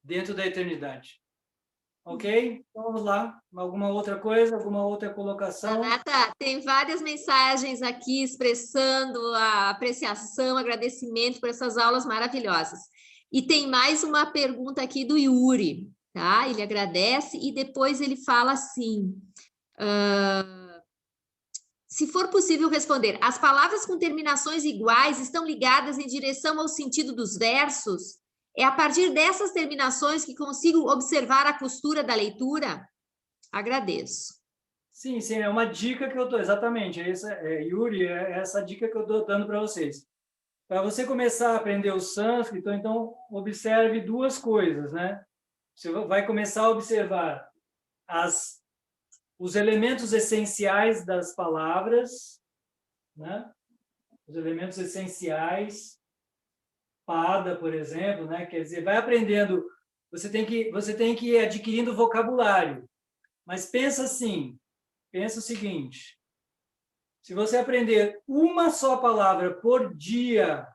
dentro da eternidade. Ok? Então, vamos lá. Alguma outra coisa? Alguma outra colocação? Renata, tem várias mensagens aqui expressando a apreciação, agradecimento por essas aulas maravilhosas. E tem mais uma pergunta aqui do Yuri, tá? Ele agradece e depois ele fala assim... se for possível responder, as palavras com terminações iguais estão ligadas em direção ao sentido dos versos? É a partir dessas terminações que consigo observar a costura da leitura? Agradeço. Sim, é uma dica que eu dou, exatamente. Yuri, é essa dica que eu estou dando para vocês. Para você começar a aprender o sânscrito, então observe duas coisas, né? Você vai começar a observar os elementos essenciais das palavras, né? Os elementos essenciais, pada, por exemplo, né? Quer dizer, vai aprendendo, você tem que ir adquirindo vocabulário. Mas pensa o seguinte, se você aprender uma só palavra por dia,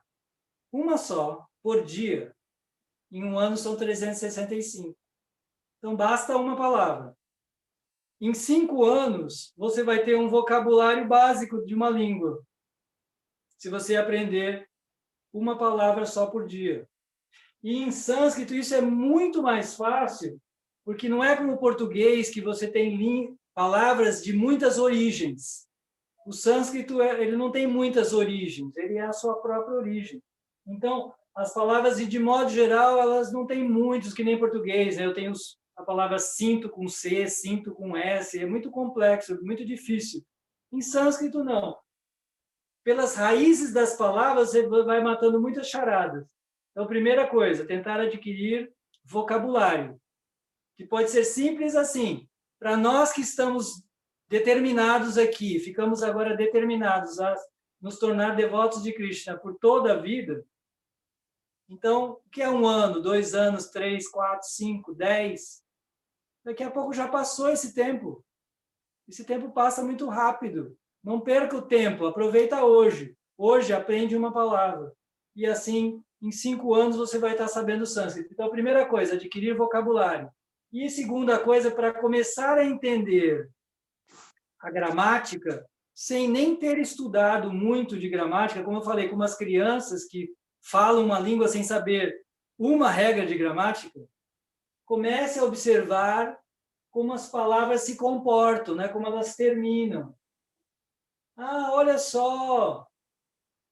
uma só por dia, em um ano são 365. Então, basta uma palavra. Em 5 anos, você vai ter um vocabulário básico de uma língua. Se você aprender uma palavra só por dia. E em sânscrito isso é muito mais fácil, porque não é como o português, que você tem palavras de muitas origens. O sânscrito, ele não tem muitas origens, ele é a sua própria origem. Então, as palavras, de modo geral, elas não têm muitos, que nem português, né? Eu tenho a palavra cinto com C, cinto com S, é muito complexo, muito difícil. Em sânscrito, não. Pelas raízes das palavras, você vai matando muitas charadas. Então, primeira coisa, tentar adquirir vocabulário, que pode ser simples assim. Para nós que estamos determinados aqui, ficamos agora determinados a nos tornar devotos de Krishna por toda a vida. Então, o que é 1 ano, 2 anos, 3, 4, 5, 10? Daqui a pouco já passou esse tempo. Esse tempo passa muito rápido. Não perca o tempo, aproveita hoje. Hoje aprende uma palavra. E assim, em 5 anos, você vai estar sabendo sânscrito. Então, a primeira coisa, adquirir vocabulário. E a segunda coisa, para começar a entender a gramática, sem nem ter estudado muito de gramática, como eu falei, como as crianças que falam uma língua sem saber uma regra de gramática, comece a observar como as palavras se comportam, né? Como elas terminam. Ah, olha só,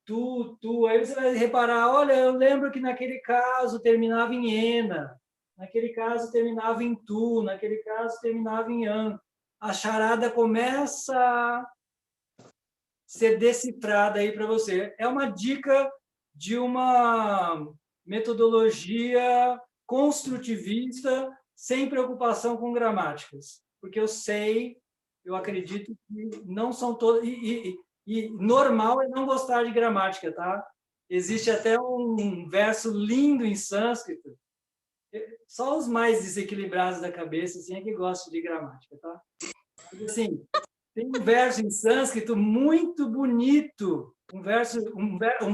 tu. Aí você vai reparar, olha, eu lembro que naquele caso terminava em ena, naquele caso terminava em tu, naquele caso terminava em an. A charada começa a ser decifrada aí para você. É uma dica de uma metodologia construtivista sem preocupação com gramáticas, porque eu acredito que não são todos, e normal é não gostar de gramática, tá? Existe até um verso lindo em sânscrito, só os mais desequilibrados da cabeça assim, é que gostam de gramática, tá? Mas, assim, tem um verso em sânscrito muito bonito, um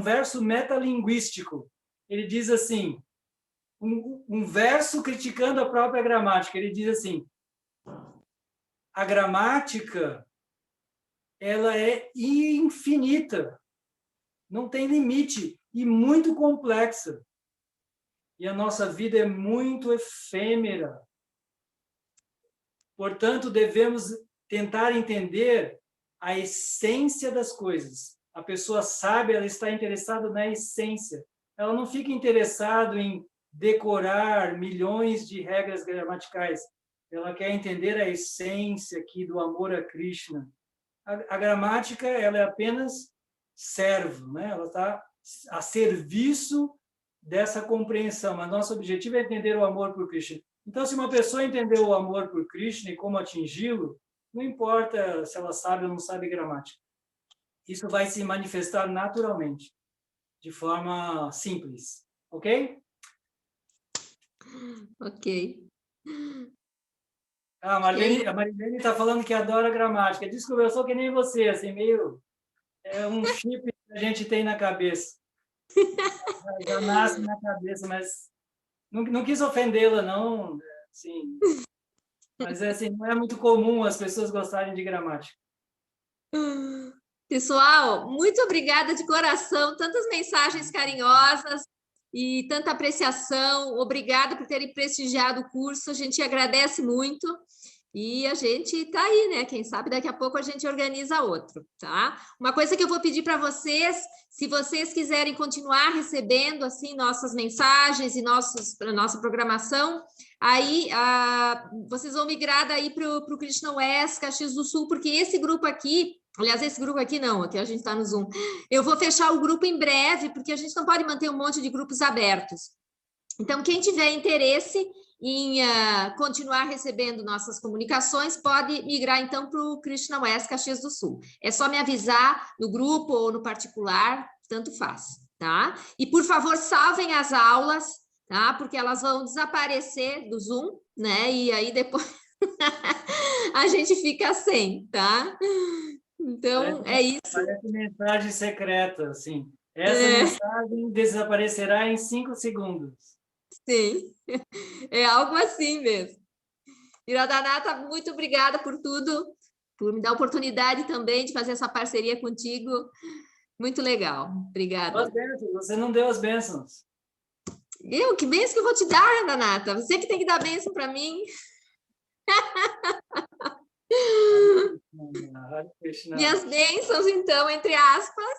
verso metalinguístico. Ele diz assim, um verso criticando a própria gramática. Ele diz assim, a gramática, ela é infinita, não tem limite e muito complexa. E a nossa vida é muito efêmera. Portanto, devemos tentar entender a essência das coisas. A pessoa sábia, ela está interessada na essência. Ela não fica interessada em decorar milhões de regras gramaticais. Ela quer entender a essência aqui do amor a Krishna. A gramática, ela é apenas servo, né? Ela está a serviço dessa compreensão. Mas nosso objetivo é entender o amor por Krishna. Então, se uma pessoa entendeu o amor por Krishna e como atingi-lo, não importa se ela sabe ou não sabe gramática. Isso vai se manifestar naturalmente, de forma simples. Ok? Ok. A Marilene está falando que adora gramática. Desculpa, eu sou que nem você, assim, meio... É um chip que a gente tem na cabeça. Já nasce na cabeça, mas não quis ofendê-la, não. Assim, mas assim, não é muito comum as pessoas gostarem de gramática. Pessoal, muito obrigada de coração, tantas mensagens carinhosas e tanta apreciação. Obrigada por terem prestigiado o curso, a gente agradece muito. E a gente está aí, né? Quem sabe daqui a pouco a gente organiza outro, tá? Uma coisa que eu vou pedir para vocês, se vocês quiserem continuar recebendo assim nossas mensagens e nossa programação, aí vocês vão migrar daí para o Krishna West, Caxias do Sul, porque esse grupo aqui, aliás, esse grupo aqui não, aqui a gente está no Zoom. Eu vou fechar o grupo em breve, porque a gente não pode manter um monte de grupos abertos. Então, quem tiver interesse em continuar recebendo nossas comunicações, pode migrar, então, para o Krishna West Caxias do Sul. É só me avisar no grupo ou no particular, tanto faz, tá? E, por favor, salvem as aulas, tá? Porque elas vão desaparecer do Zoom, né? E aí, depois, a gente fica sem, tá? Então, é isso. Parece mensagem secreta, assim. Essa mensagem desaparecerá em 5 segundos. Sim, é algo assim mesmo. Iradanata, muito obrigada por tudo, por me dar a oportunidade também de fazer essa parceria contigo. Muito legal. Obrigada. As bênçãos, você não deu as bênçãos. Que bênção que eu vou te dar, Iradanata? Você que tem que dar bênção para mim. Hare Krishna. E as bênçãos, então, entre aspas.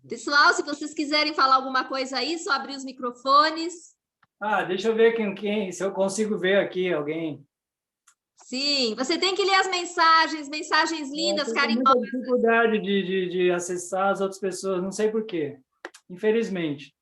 Pessoal, se vocês quiserem falar alguma coisa aí, só abrir os microfones. Deixa eu ver se eu consigo ver aqui alguém. Sim, você tem que ler as mensagens lindas, Eu tenho muita carinhosas. dificuldade de acessar as outras pessoas, não sei por quê, infelizmente.